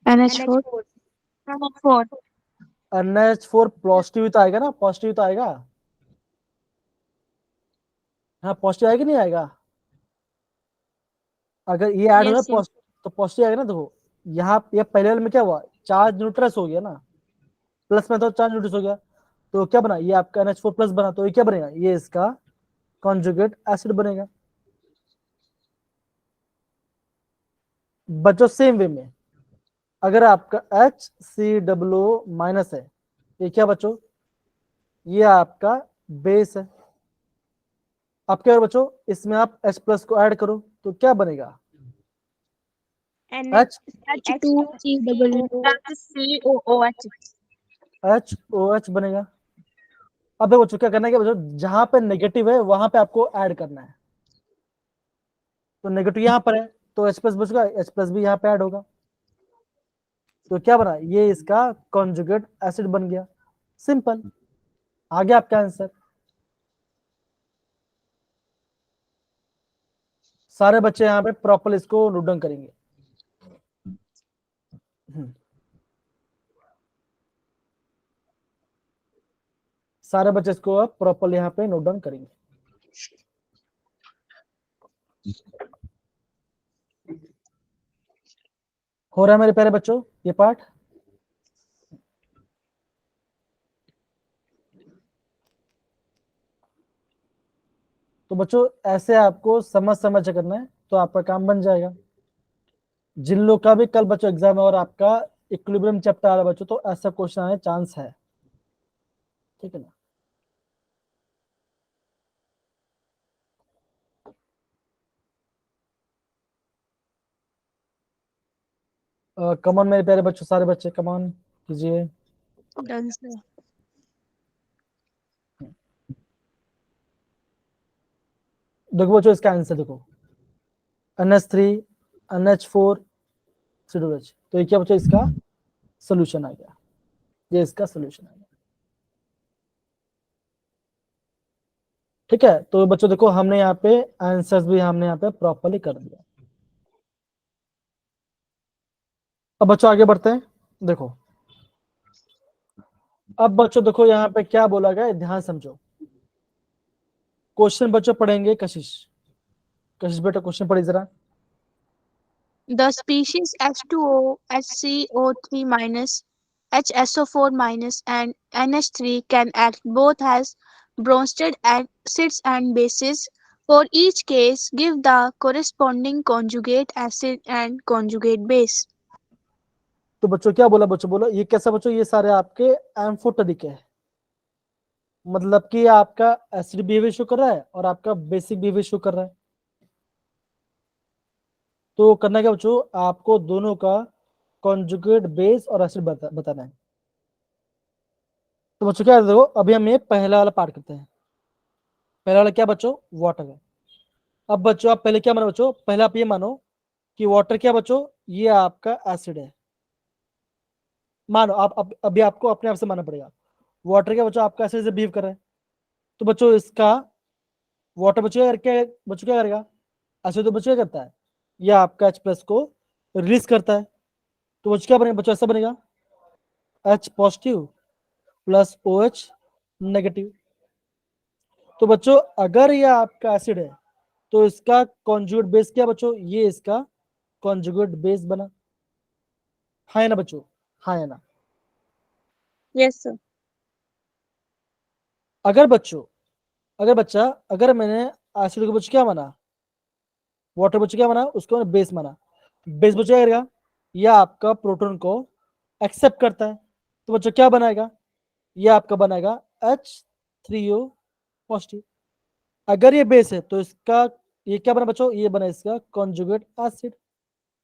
NH4. NH4. NH4 पॉजिटिव तो आएगा ना, पॉजिटिव तो आएगा, हाँ पॉजिटिव आएगा, नहीं आएगा, अगर ये ऐड हो Yes, ना sir. तो पॉजिटिव आएगा ना। देखो यहाँ ये पहले वाले में क्या हुआ, चार्ज न्यूट्रस हो गया ना, प्लस में तो चार्ज न्यूट्रस हो गया, तो क्या बना, ये आपका NH4 प्लस बना, तो ये क्या बनेगा, ये इसका कॉन्जुगेट एसिड बनेगा। बच्चों सेम वे में अगर आपका HCOO माइनस है, ये क्या बच्चों, ये आपका बेस है। अब क्या बच्चों, इसमें आप H प्लस को ऐड करो तो क्या बनेगा, H HOH बनेगा। अब देखो बच्चों क्या करना है, कि बच्चों जहां पे नेगेटिव है वहां पे आपको ऐड करना है, तो नेगेटिव यहाँ पर है तो H प्लस बचेगा, H प्लस भी यहाँ पे ऐड होगा, तो क्या बना, ये इसका कॉन्जुगेट एसिड बन गया। सिंपल, आ गया आपका आंसर। सारे बच्चे यहाँ पे प्रॉपर इसको नोट डाउन करेंगे। सारे बच्चे इसको अब प्रॉपर यहाँ पे नोट डाउन करेंगे। हो रहा है मेरे प्यारे बच्चों ये पार्ट? तो बच्चों ऐसे आपको समझ समझ के करना है तो आपका काम बन जाएगा। जिन लोग का भी कल बच्चों एग्जाम है और आपका इक्विलिब्रियम चैप्टर आ रहा है बच्चों, तो ऐसा क्वेश्चन आने चांस है, ठीक है ना। कमॉन मेरे प्यारे बच्चों, सारे बच्चे कमॉन कीजिए। Done sir. देखो बच्चों इसका आंसर देखो, NH3 NH4 COH, तो ये क्या बच्चों इसका सोल्यूशन आ गया, ये इसका सोल्यूशन आ गया। ठीक है, तो बच्चों देखो हमने यहाँ पे आंसर्स भी हमने यहाँ पे प्रॉपरली कर दिया। अब बच्चों आगे बढ़ते हैं। देखो अब बच्चों देखो यहाँ पे क्या बोला गया, ध्यान समझो। क्वेश्चन बच्चों पढ़ेंगे, कशिश कशिश बेटा क्वेश्चन पढ़ी जरा। The species H2O, HCO3 minus, HSO4 minus, and NH3 can act both as Bronsted acids and bases. For each case, give the corresponding conjugate acid and conjugate base. तो बच्चों क्या बोला, बच्चों बोला ये कैसा बच्चों, ये सारे आपके एम्फोटेरिक है, मतलब कि आपका एसिड बिहेवियर शो कर रहा है और आपका बेसिक बिहेवियर शो कर रहा है। तो करना क्या बच्चों, आपको दोनों का कॉन्जुगेट बेस और एसिड बताना है। तो बच्चों क्या देखो, अभी हम ये पहला वाला पार्ट करते हैं। पहला वाला क्या बच्चों, वाटर है। अब बच्चों आप पहले क्या मानो बच्चों, पहले आप ये मानो कि वाटर क्या बच्चों, ये आपका एसिड है। मानो आप अभी आपको अपने आप से मानना पड़ेगा, वाटर क्या बच्चों आपका एसिड से बिहेव कर रहा है। तो बच्चों इसका वाटर बच्चों क्या करेगा, एसिड तो बच्चों क्या करता है, ये आपका H प्लस को रिलीज करता है। तो बच्चों क्या बनेगा बच्चों, ऐसा बनेगा H positive plus OH negative. तो बच्चों अगर ये आपका एसिड है तो इसका कॉन्जुगेट बेस क्या बच्चों, ये इसका कॉन्जुगेट बेस बना, हाँ है ना बच्चों, हाँ है ना। Yes, sir. अगर बच्चों अगर मैंने एसिड को बच्चों क्या माना, वाटर बच्चों क्या माना, उसको मैंने बेस माना, बेस बच्चों क्या करेगा, यह आपका प्रोटॉन को एक्सेप्ट करता है, तो बच्चों क्या बनाएगा, यह आपका बनाएगा H3O पॉजिटिव। अगर ये बेस है तो इसका ये क्या बना बच्चों, ये बना इसका कॉन्जुगेट एसिड।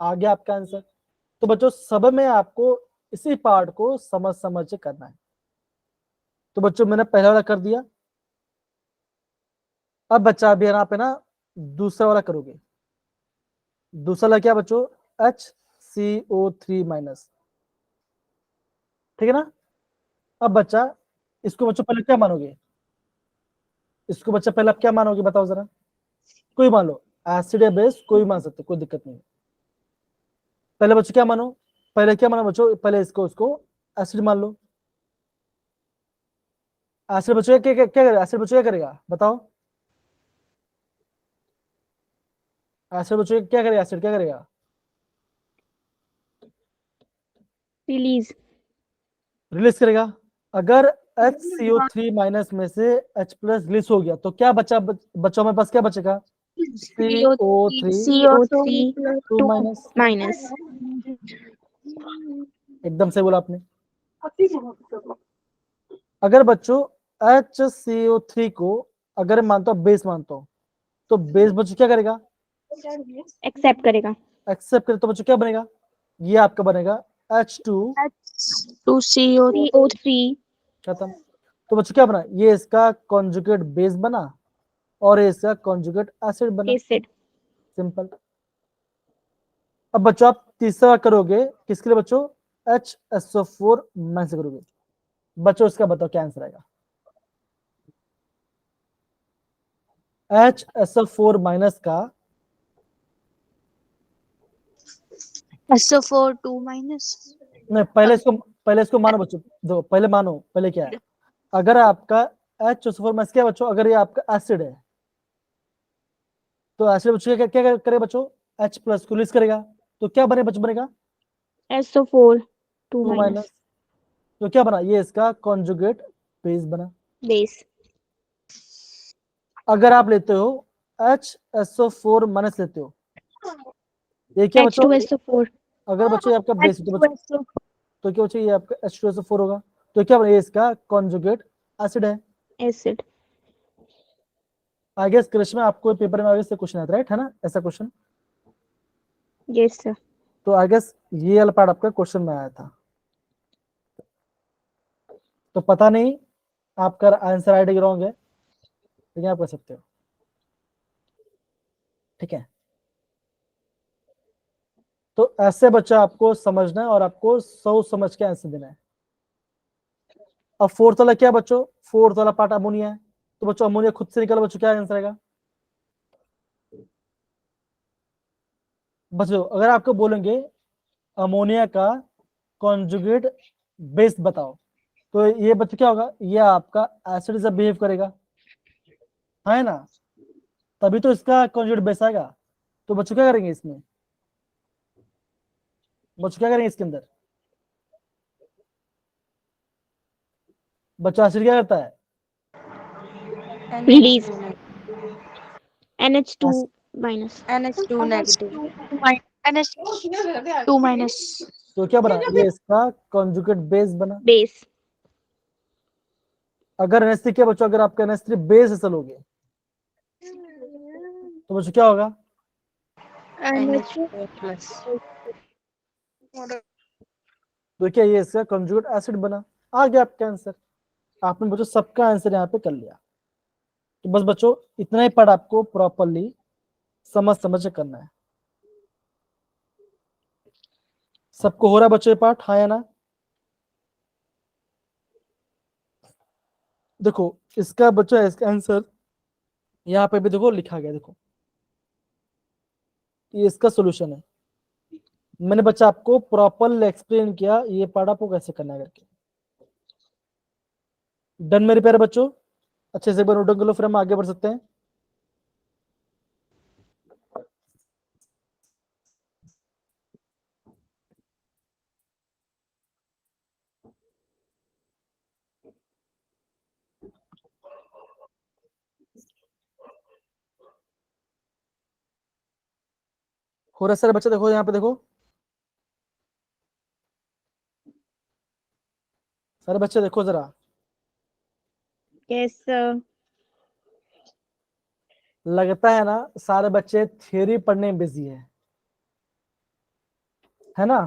आ गया आपका आंसर। तो बच्चों सब में आपको इसी पार्ट को समझ समझ के करना है। तो बच्चों मैंने पहला वाला कर दिया, अब बच्चा अभी यहाँ पे ना दूसरा वाला करोगे। दूसरा वाला क्या बच्चों, HCO3 माइनस, ठीक है ना। अब बच्चा इसको बच्चों पहले क्या मानोगे, इसको बच्चा पहले आप क्या मानोगे बताओ जरा, कोई मान लो, एसिड या बेस कोई मान सकते, कोई दिक्कत नहीं। पहले बच्चों क्या मानो, पहले क्या मानो बच्चों, पहले इसको एसिड मान लो। एसिड बच्चों क्या करेगा, एसिड बच्चों क्या करेगा बताओ, एसिड बच्चों क्या करेगा, एसिड क्या करेगा, रिलीज रिलीज करेगा। अगर HCO3 माइनस में से H प्लस रिलीज हो गया तो क्या बचा, बच्चों हमारे पास क्या बचेगा? CO3 CO3 2 minus. माइनस एकदम सही बोला आपने। अगर बच्चों HCO3 को अगर मानता हूं बेस मानता हूं, तो बेस बच्चों क्या करेगा? एक्सेप्ट करेगा। एक्सेप्ट करे तो बच्चों क्या बनेगा? ये आपका बनेगा H2 CO3 खत्म। तो बच्चों क्या बना? ये इसका कॉन्जुगेट बेस बना और ये इसका कॉन्जुगेट एसिड बना। Acid simple. अब बच्चों आप तीसरा करोगे किसके लिए बच्चों? HSO4 माइनस से करोगे। बच्चों इसका बताओ क्या आंसर आएगा? HSO4 माइनस का SO4 2 माइनस। नहीं, पहले इसको मानो बच्चों। देखो पहले मानो, पहले क्या है? अगर आपका HSO4 माइनस क्या है बच्चों? अगर ये आपका एसिड है तो एसिड बच्चों क्या क्या करे बच्चों? H प्लस को रिलीज करेगा तो क्या बने बच्चों? बनेगा SO4 2 2 माइनस माइनस। तो क्या बना? ये इसका कॉन्जुगेट बेस बना। बेस अगर आप लेते हो HSO4 माइनस लेते हो, ये क्या बच्चों? H2SO4 अगर बच्चों ये आपका बेस है तो बच्चों, तो क्या बच्चों? ये आपका H2SO4 होगा। तो क्या बना? ये इसका कॉन्जुगेट एसिड है। एसिड। आई गेस कृष्ण में आपको पेपर में आगे से क्वेश्चन आता है, राइट है ना ऐसा क्वेश्चन? Yes sir. तो आई गेस ये वाला पार्ट आपका क्वेश्चन में आया था। तो पता नहीं आपका आंसर राइट है रॉन्ग है, लेकिन आप कर सकते हो। ठीक है, तो ऐसे बच्चा आपको समझना है और आपको सोच समझ के आंसर देना है। अब फोर्थ वाला क्या बच्चों? फोर्थ वाला पार्ट अमोनिया है। तो बच्चों अमोनिया खुद से निकला बच्चों, क्या आंसर आएगा बच्चों? अगर आपको बोलेंगे अमोनिया का कॉन्जुगेट बेस बताओ, तो ये बच्चों क्या होगा? ये आपका एसिड से बिहेव करेगा, है ना? तभी तो इसका कॉन्जुगेट बेस आएगा। तो बच्चों क्या करेंगे इसमें? बच्चों क्या करेंगे इसके अंदर? बच्चा एसिड क्या करता है? Release NH2 minus NH2 negative. NH2 minus. तो क्या बना? ये इसका कॉन्जुगेट बेस बना। बेस अगर NH3 क्या बच्चों? अगर आपका NH3 बेस असल हो गया तो बच्चों क्या होगा? NH4 plus. तो क्या ये इसका कॉन्जुगेट एसिड बना। आ गया आपका आंसर। आपने बच्चों सबका आंसर यहाँ पे कर लिया। तो बस बच्चों इतना ही पढ़ आपको प्रॉपरली समझ समझ के करना है। सबको हो रहा है बच्चों ये पार्ट, हाँ या ना? देखो इसका बच्चों इसका आंसर यहाँ पे भी देखो लिखा गया, देखो ये इसका सोल्यूशन है। मैंने बच्चा आपको प्रॉपरली एक्सप्लेन किया ये पार्ट आपको कैसे करना है करके। डन मेरे प्यारे बच्चों? अच्छे से एक बार नोट कर लो, फिर हम आगे बढ़ सकते हैं। हो रहा है सारे बच्चे? देखो यहाँ पे देखो सारे बच्चे देखो जरा। Yes sir. लगता है ना सारे बच्चे थ्योरी पढ़ने में बिजी है ना?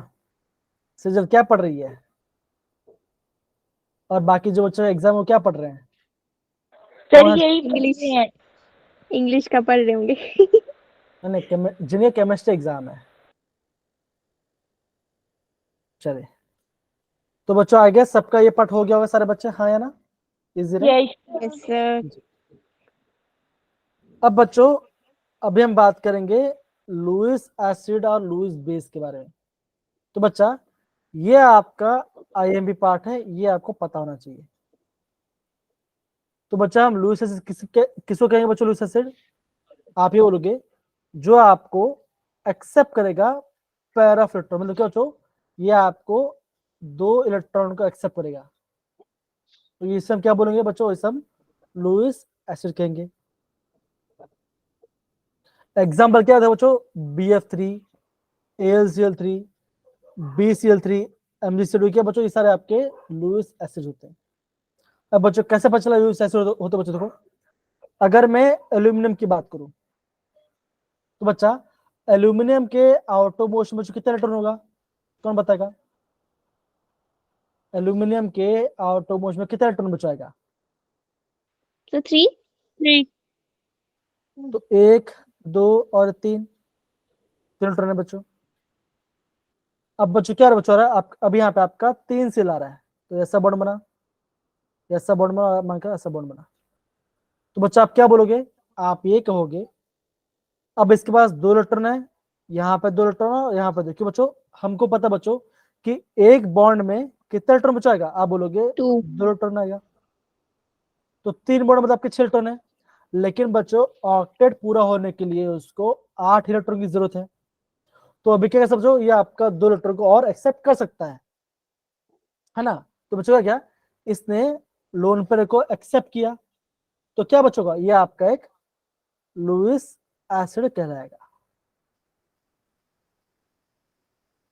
सेजल क्या पढ़ रही है? और बाकी जो बच्चे एग्जाम वो क्या पढ़ रहे हैं? सर कौन- यही इंग्लिश का पढ़ रहे होंगे। नहीं, जिन्हें केमिस्ट्री एग्जाम है। चले तो बच्चों आ गया, सबका ये पार्ट हो गया होगा सारे बच्चे, हाँ या ना? इजी रहे। Yes sir. अब बच्चों अभी हम बात करेंगे लुईस एसिड और लुईस बेस के बारे में। तो बच्चा ये आपका आईएमपी पार्ट है, ये आपको पता होना चाहिए। तो बच्चा हम लुईस एसिड किसको कहेंगे बच्चों? लुईस एसिड आप ही बोलोगे जो आपको एक्सेप्ट करेगा पैराफ्लोटो, मतलब क्या बच्चों? ये आपको 2 इलेक्ट्रॉन को एक्सेप्ट करेगा, तो इसे हम क्या बोलेंगे बच्चों, इसे हम लुईस एसिड कहेंगे। एग्जाम्पल क्या था बच्चों, BF3, AlCl3, BCl3, MgCl2, क्या बच्चों, ये सारे आपके लुईस एसिड होते हैं। अब बच्चों कैसे पता चला लुईस एसिड होते बच्चों, देखो अगर मैं एल्यूमिनियम की बात करूं तो बच्चा एल्यूमिनियम के आउटर मोस्ट में कितना इलेक्ट्रॉन होगा, कौन बताएगा? एल्यूमिनियम के आउटर मोस्ट में कितना इलेक्ट्रॉन बचाएगा? So 3. 3. तो 1, 2 और 3 इलेक्ट्रॉन है बच्चों। अब बच्चों क्या बच्चों आ रहा है, आप अभी यहाँ पे आपका 3 सेल आ रहा है, तो ऐसा बॉन्ड बना, ऐसा बॉन्ड बना, मानकर ऐसा बॉन्ड बना, तो बच्चा आप क्या बोलोगे, आप ये कहोगे अब इसके पास 2 इलेक्ट्रॉन है, यहाँ पे 2 इलेक्ट्रॉन है, यहाँ पे 2, क्यों बच्चों, हमको पता बच्चों कि एक बॉन्ड में कितना इलेक्ट्रॉन बचाएगा, आप बोलोगे 2. 2 इलेक्ट्रॉन आएगा, तो 3 बॉन्ड मतलब आपके 6 इलेक्ट्रॉन है, लेकिन बच्चों ऑक्टेट पूरा होने के लिए उसको 8 इलेक्ट्रॉन की जरूरत है, तो अभी क्या समझो, ये आपका 2 इलेक्ट्रॉन को और एक्सेप्ट कर सकता है ना, तो बच्चों क्या, इसने लोन पेयर को एक्सेप्ट किया, तो क्या बचोगा, ये आपका एक लुईस एसिड कहलाएगा।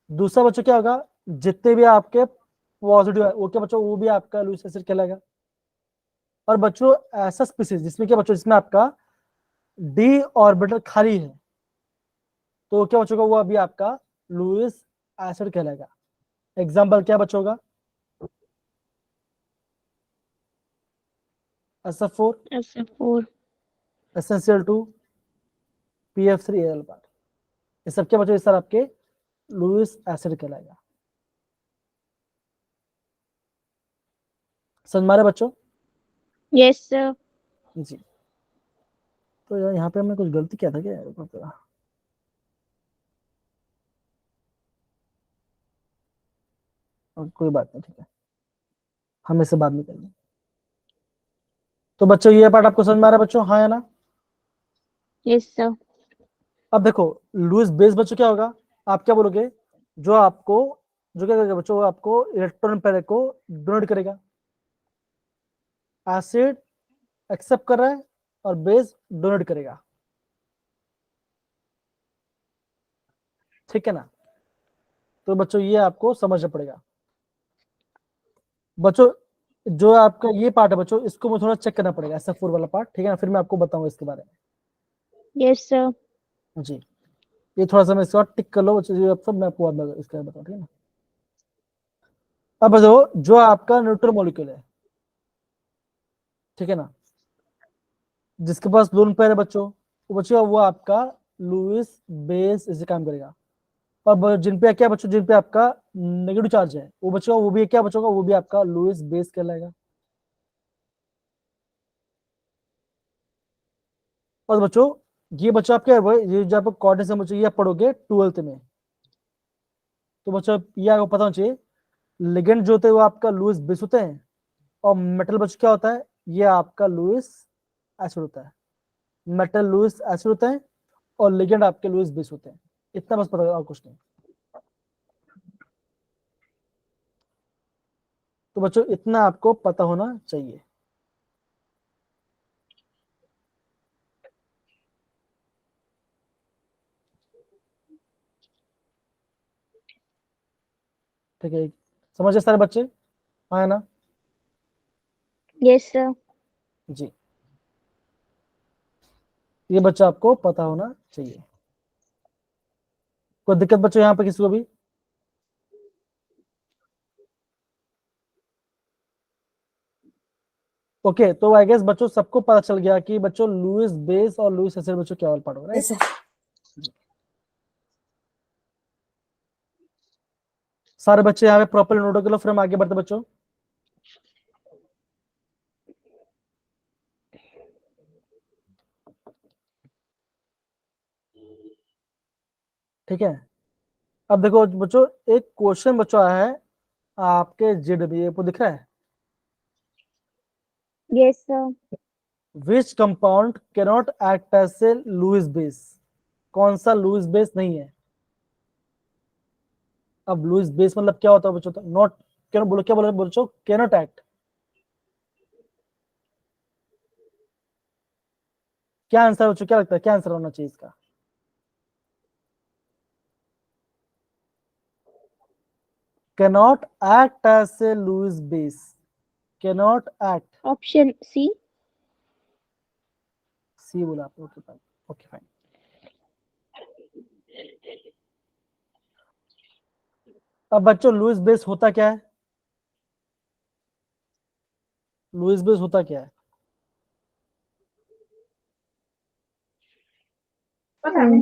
दूसरा बच्चों क्या होगा, जितने भी आपके पॉजिटिव है वो क्या बच्चों, वो भी आपका लुईस एसिड कहलाएगा। और बच्चों ऐसा स्पीसीज जिसमें क्या बच्चों, जिसमें आपका डी ऑर्बिटल खाली है, तो क्या बच्चों, वो अभी आपका लुईस एसिड कहलाएगा। एग्जाम्पल क्या बच्चों होगा, SF4, SF4. SnCl2, PF3Al part, ये सब क्या बच्चों, ये सर आपके लुईस एसिड कहलाएगा। समझ मारे बच्चों? Yes, sir. जी, तो यार यहाँ पे हमने कुछ गलती किया था क्या यार, रुको कोई बात नहीं, ठीक है, हम इससे बात नहीं करेंगे। तो बच्चों ये पार्ट आपको समझ में आ रहा है बच्चों, हाँ या ना? Yes, sir. अब देखो लुईस बेस बच्चों क्या होगा, आप क्या बोलोगे, जो आपको, जो क्या करेगा बच्चों, वो आपको इलेक्ट्रॉन पेयर को डोनेट करेगा, एसिड एक्सेप्ट कर रहा है और बेस डोनेट करेगा, ठीक है ना, तो बच्चों ये आपको समझना पड़ेगा। बच्चों जो आपका ये पार्ट है बच्चों, इसको मुझे थोड़ा चेक करना पड़ेगा, SF4 वाला पार्ट, ठीक है ना, फिर मैं आपको बताऊंगा इसके बारे Yes, sir. में। जी, ये थोड़ा सा मैं इसका टिक कर लो बच्चों, ये अब सब मैं आपको बाद में इसका बताऊँ, ठीक है ना। अब बताओ जो आपका न्यूट्रल मॉलिक्यूल है, ठीक है ना, जिसके पास लोन पेयर है बच्चों, वो बच्चों वो आपका लुईस बेस इसे काम करेगा। और जिन पे क्या बच्चों, जिन पे आपका नेगेटिव चार्ज है, वो बच्चों वो भी क्या बच्चों, वो भी आपका लुईस बेस कहलाएगा। और बच्चों ये बच्चों आपके ये जो आप कोऑर्डिनेट से बच्चों ये आप पढ़ोगे 12th में, तो बच्चों ये आपको पता होना चाहिए, लिगेंड जो होते हैं वो आपका लुईस बेस होते हैं, और मेटल बच्चों क्या होता है, ये आपका लुईस एसिड होता है, मेटल लुईस एसिड होता है और लिगेंड आपके लुईस बेस होते हैं, इतना बस पता, और कुछ नहीं। तो बच्चों इतना आपको पता होना चाहिए। ठीक है, समझे सारे बच्चे, हाँ है ना? Yes, sir. जी, ये बच्चा आपको पता होना चाहिए। कोई दिक्कत बच्चों यहाँ पे किसी को भी? ओके, तो आई गेस बच्चों सबको पता चल गया कि बच्चों लुईस बेस और लुईस एसिड बच्चों क्या वाला पार्ट होगा, राइट? सारे बच्चे यहाँ पे प्रॉपर नोट कर लो, फिर हम आगे बढ़ते बच्चों। ठीक है, अब देखो बच्चों एक क्वेश्चन बच्चों आया है आपके जेड में, ये आपको दिख रहा है, Yes, sir. Which compound cannot act as a Lewis base, कौन सा लुईस बेस नहीं है? अब लुईस बेस मतलब क्या होता है बच्चों? नॉट, कैन बोलो, क्या बोलो बच्चों? Cannot act. क्या आंसर बच्चों, क्या लगता है क्या आंसर होना चाहिए इसका? cannot act as a Lewis base, cannot act। Option C. C बोला आपने, ओके फाइन, ओके फाइन। अब बच्चों लुईस बेस होता क्या है? लुईस बेस होता क्या है?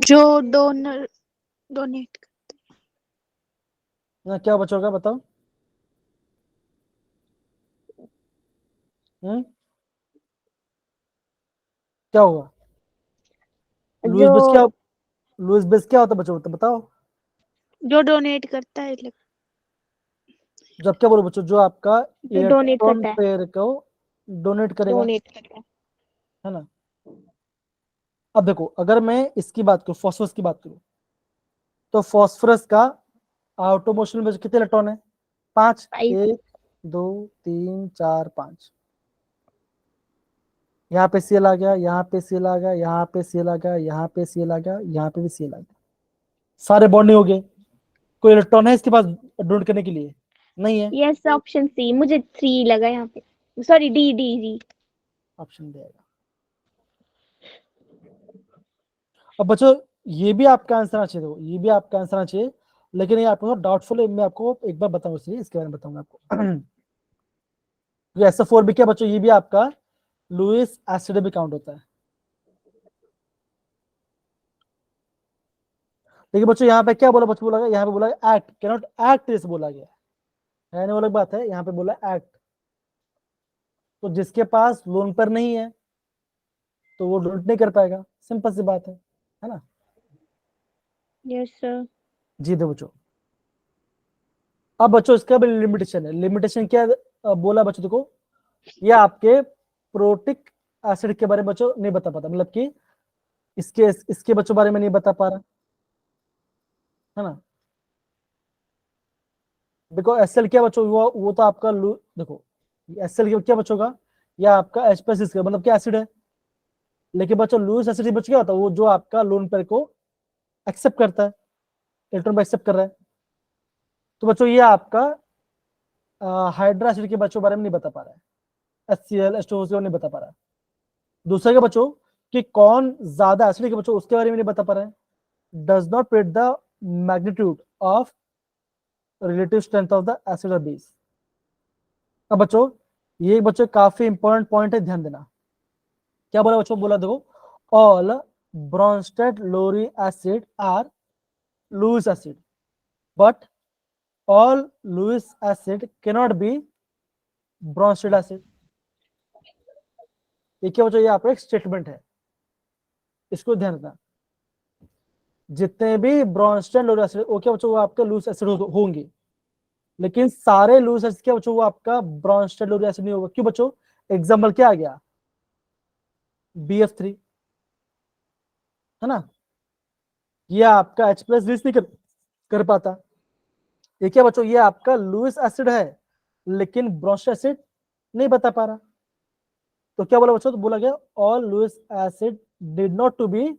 जो डोनर डोनेट। क्या बच्चों का बताओ? क्या होगा? लुईस बेस क्या, जो लुईस बेस क्या होता है बच्चों, बताओ। जो डोनेट करता है, जब क्या बोलो बच्चों, जो आपका जो डोनेट इलेक्ट्रॉन करता है, पेयर को डोनेट करेगा, डोनेट करता है ना? अब देखो, अगर मैं इसकी बात करूं, फॉस्फोरस की बात करूं, तो फॉस्फोरस का आउटोमोशन में कितने इलेक्ट्रॉन है? 5। है। 1 2 3 4 5। यहाँ पे सीएल आ गया, यहाँ पे सीएल आ गया, यहाँ पे सीएल आ गया, यहाँ पे सीएल आ गया, यहाँ पे भी सीएल आ गया। सारे बॉन्डिंग हो गए। कोई इलेक्ट्रॉन है इसके पास डोनेट करने के लिए? नहीं है। Yes, option C. मुझे 3 लगा यहाँ पे, sorry, D D D. Option देगा। अब बच्चों ये भी आपका आंसर आना चाहिए, ये भी आपका आंसर आना चाहिए, लेकिन ये आपको डाउटफुल है, मैं आपको एक बार बताऊंगा, इसलिए इसके बारे में बताऊंगा आपको। SO4 भी क्या बच्चों, ये भी आपका लुईस एसिड भी काउंट होता है। देखिए बच्चों यहाँ पे क्या बोला, बच्चों बोला गया, यहाँ पे बोला एक्ट, कैनॉट एक्ट जैसे बोला गया है ना, अलग बात है, यहाँ पे बोला एक्ट। तो जिसके पास लोन पर नहीं है तो वो डोनेट नहीं कर पाएगा, सिंपल सी बात है ना? Yes sir. जी दो बच्चों। अब बच्चों इसका भी लिमिटेशन है। लिमिटेशन क्या बोला बच्चों? देखो, ये आपके प्रोटिक एसिड के बारे में बच्चों नहीं बता पाता, मतलब कि इसके बच्चों बारे में नहीं बता पा रहा, है ना? देखो एसएल क्या बच्चों, वो तो आपका देखो एसएल क्या बच्चों का, या आपका H+ इसका मतलब क्या एसिड है, लेकिन बच्चों लुईस एसिड बच क्या होता है? वो जो आपका लोन पेयर को एक्सेप्ट करता है, इलेक्ट्रॉन एक्सेप्ट कर रहा है। तो बच्चों ये आपका हाइड्रा एसिड के बच्चों बारे में नहीं बता पा रहा है, HCl H2O नहीं बता पा रहा है। दूसरा के बच्चों कि कौन ज्यादा एसिड के बच्चों, उसके बारे में नहीं बता पा रहा है। Does not predict the magnitude of relative strength of the acid और बेस। अब बच्चों ये बच्चों काफी इंपॉर्टेंट पॉइंट है, ध्यान देना। क्या बोला बच्चों? बोला देखो, all Bronsted Lowry acid are Lewis acid, but all Lewis acid cannot be Bronsted acid. ये क्या बच्चों? ये आपका एक स्टेटमेंट है, इसको ध्यान रखना। जितने भी ब्रॉन्स्टेड लोरी एसिड, वो क्या बच्चों? वो आपके लुईस एसिड होंगे, लेकिन सारे लुईस एसिड क्या बच्चों? वो आपका ब्रॉन्स्टेड लोरी एसिड नहीं होगा। क्यों बच्चों? एग्जाम्पल क्या आ गया? BF3, है ना? ये आपका H+ रीच नहीं कर पाता। ये क्या बच्चों? ये आपका लुईस एसिड है, लेकिन ब्रॉन्स्टेड एसिड नहीं बता पा रहा। तो क्या बोला बच्चों? तो बोला गया all Lewis acid did not to be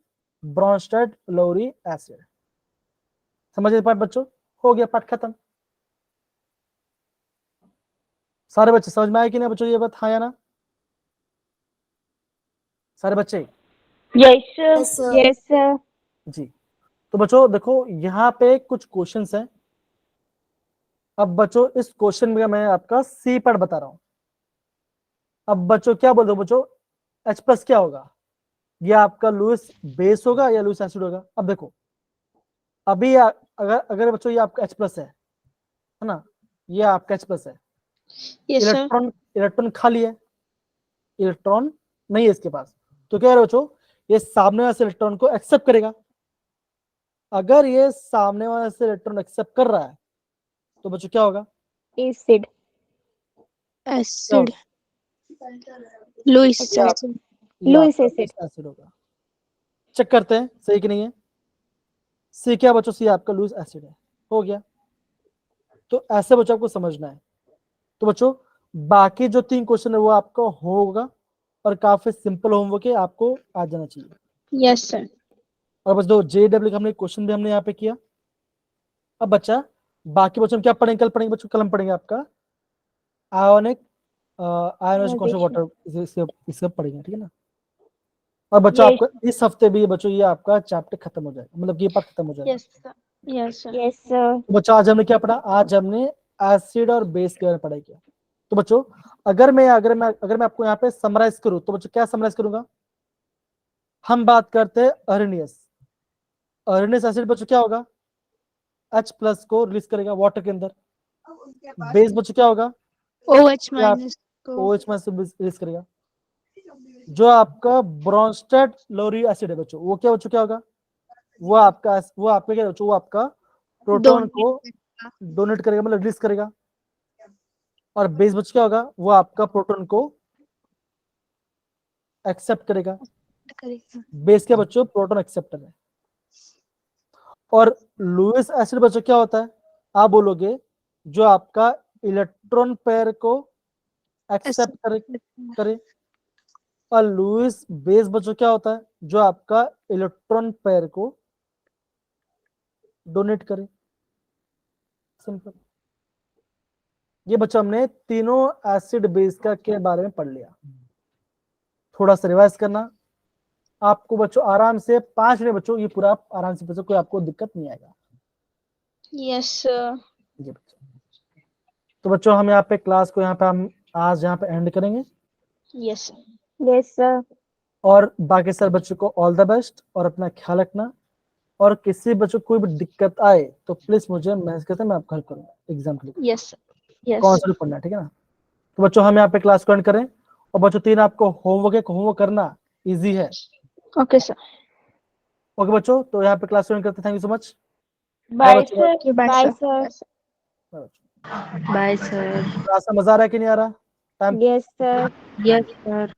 Bronsted Lowry acid. समझ पाठ बच्चों? हो गया पाठ खत्म। सारे बच्चे समझ में आए कि नहीं बच्चों ये बात? हाँ या ना? सारे बच्चे? Yes sir. Yes sir. जी। तो बच्चों देखो यहाँ पे कुछ क्वेश्चंस हैं। अब बच्चों इस क्वेश्चन में मैं आपका सी पार्ट बता रहा हूं। अब बच्चों क्या बोल दो बच्चों, H+ क्या होगा? ये आपका लुईस बेस होगा या लुईस एसिड होगा? अब देखो, अभी अगर अगर बच्चों ये आपका H+ है ना, ये आपका H+ है, यस सर। इलेक्ट्रॉन इलेक्ट्रॉन खाली है, इलेक्ट्रॉन नहीं है इसके पास। तो क्या है बच्चों? ये सामने वाले से इलेक्ट्रॉन को एक्सेप्ट करेगा। अगर ये सामने वाले से इलेक्ट्रॉन एक्सेप्ट कर रहा है तो बच्चों क्या होगा? एसिड। क्या एसिड। होगा? लुईस ये एसिड। लुईस आपका एसिड। एसिड होगा। चेक करते हैं सही कि नहीं है। सी क्या बच्चों? सी आपका लुईस एसिड है। हो गया। तो ऐसे बच्चों आपको समझना है। तो बच्चों बाकी जो 3 क्वेश्चन है वो आपका होगा और काफी सिंपल होमवर्क है, आपको आ जाना चाहिए। Yes sir. और बस दो JW का हमने क्वेश्चन भी हमने यहाँ पे किया। अब बच्चा बाकी बच्चों हम क्या पढ़ेंगे, कल पढ़ेंगे बच्चों, कल हम पढ़ेंगे आपका आयोनिक आयोनाइजेशन वाटर, इसे पढ़ेंगे, ठीक है ना। और बच्चों Yes. आपका इस हफ्ते भी बच्चों ये आपका चैप्टर खत्म हो जाएगा, मतलब ये पार्ट खत्म हो जाएगा। Yes sir. Yes sir. Yes, sir. तो बच्चों आज हमने क्या पढ़ा, आज हमने एसिड और बेस के बारे में पढ़ाई किया। तो बच्चों अगर मैं आपको यहाँ पे समराइज करूं तो बच्चों क्या समराइज करूंगा, हम बात करते हैं अरेनियस एसिड बच्चों क्या होगा, H+ को रिलीज करेगा वाटर के अंदर। बेस बच्चों क्या होगा, OH माइनस को OH- रिलीज करेगा। जो आपका ब्रोंस्टेड लोरी एसिड है बच्चों, वो क्या होगा, वो आपका क्या बच्चों, वो आपका प्रोटॉन को डोनेट करेगा, मतलब रिलीज करेगा। और बेस बच्चों क्या होगा, वो आपका प्रोटॉन को एक्सेप्ट करेगा। बेस क्या बच्चों, प्रोटॉन एक्सेप्टर है। और लुईस एसिड बच्चों क्या होता है, आप बोलोगे जो आपका इलेक्ट्रॉन पेयर को एक्सेप्ट करे। और लुईस बेस बच्चों क्या होता है, जो आपका इलेक्ट्रॉन पेयर को डोनेट करे। सिंपल। ये बच्चों हमने तीनों एसिड बेस का के बारे में पढ़ लिया। थोड़ा सा रिवाइज करना आपको बच्चों, आराम से 5 मिनट बच्चों ये पूरा आप आराम से बच्चों, कोई आपको दिक्कत नहीं आएगा। Yes sir. जी बच्चों, तो बच्चों हम यहाँ पे क्लास को यहाँ पे हम आज यहाँ पे एंड करेंगे। Yes sir. Yes, sir. और बाकी सारे बच्चों को ऑल द बेस्ट और अपना ख्याल रखना। और किसी बच्चों को कोई भी दिक्कत आए तो प्लीज मुझे मैसेज करते, मैं आपका हेल्प करूंगा एग्जाम के लिए। Yes sir. यस कौन सा भी पढ़ना है, ठीक है ना। तो बच्चों हम यहाँ पे क्लास को एंड करें। और बच्चों 3 आपको होमवर्क है, होमवर्क करना इजी है। Okay sir. ओके बच्चों, तो यहाँ पे क्लास को एंड करते, thank you so much. Bye, बच्चों, sir. Bye Bye, sir. sir. Bye sir. Class में मजा आ रहा है कि नहीं आ रहा, time Yes, sir. Yes sir.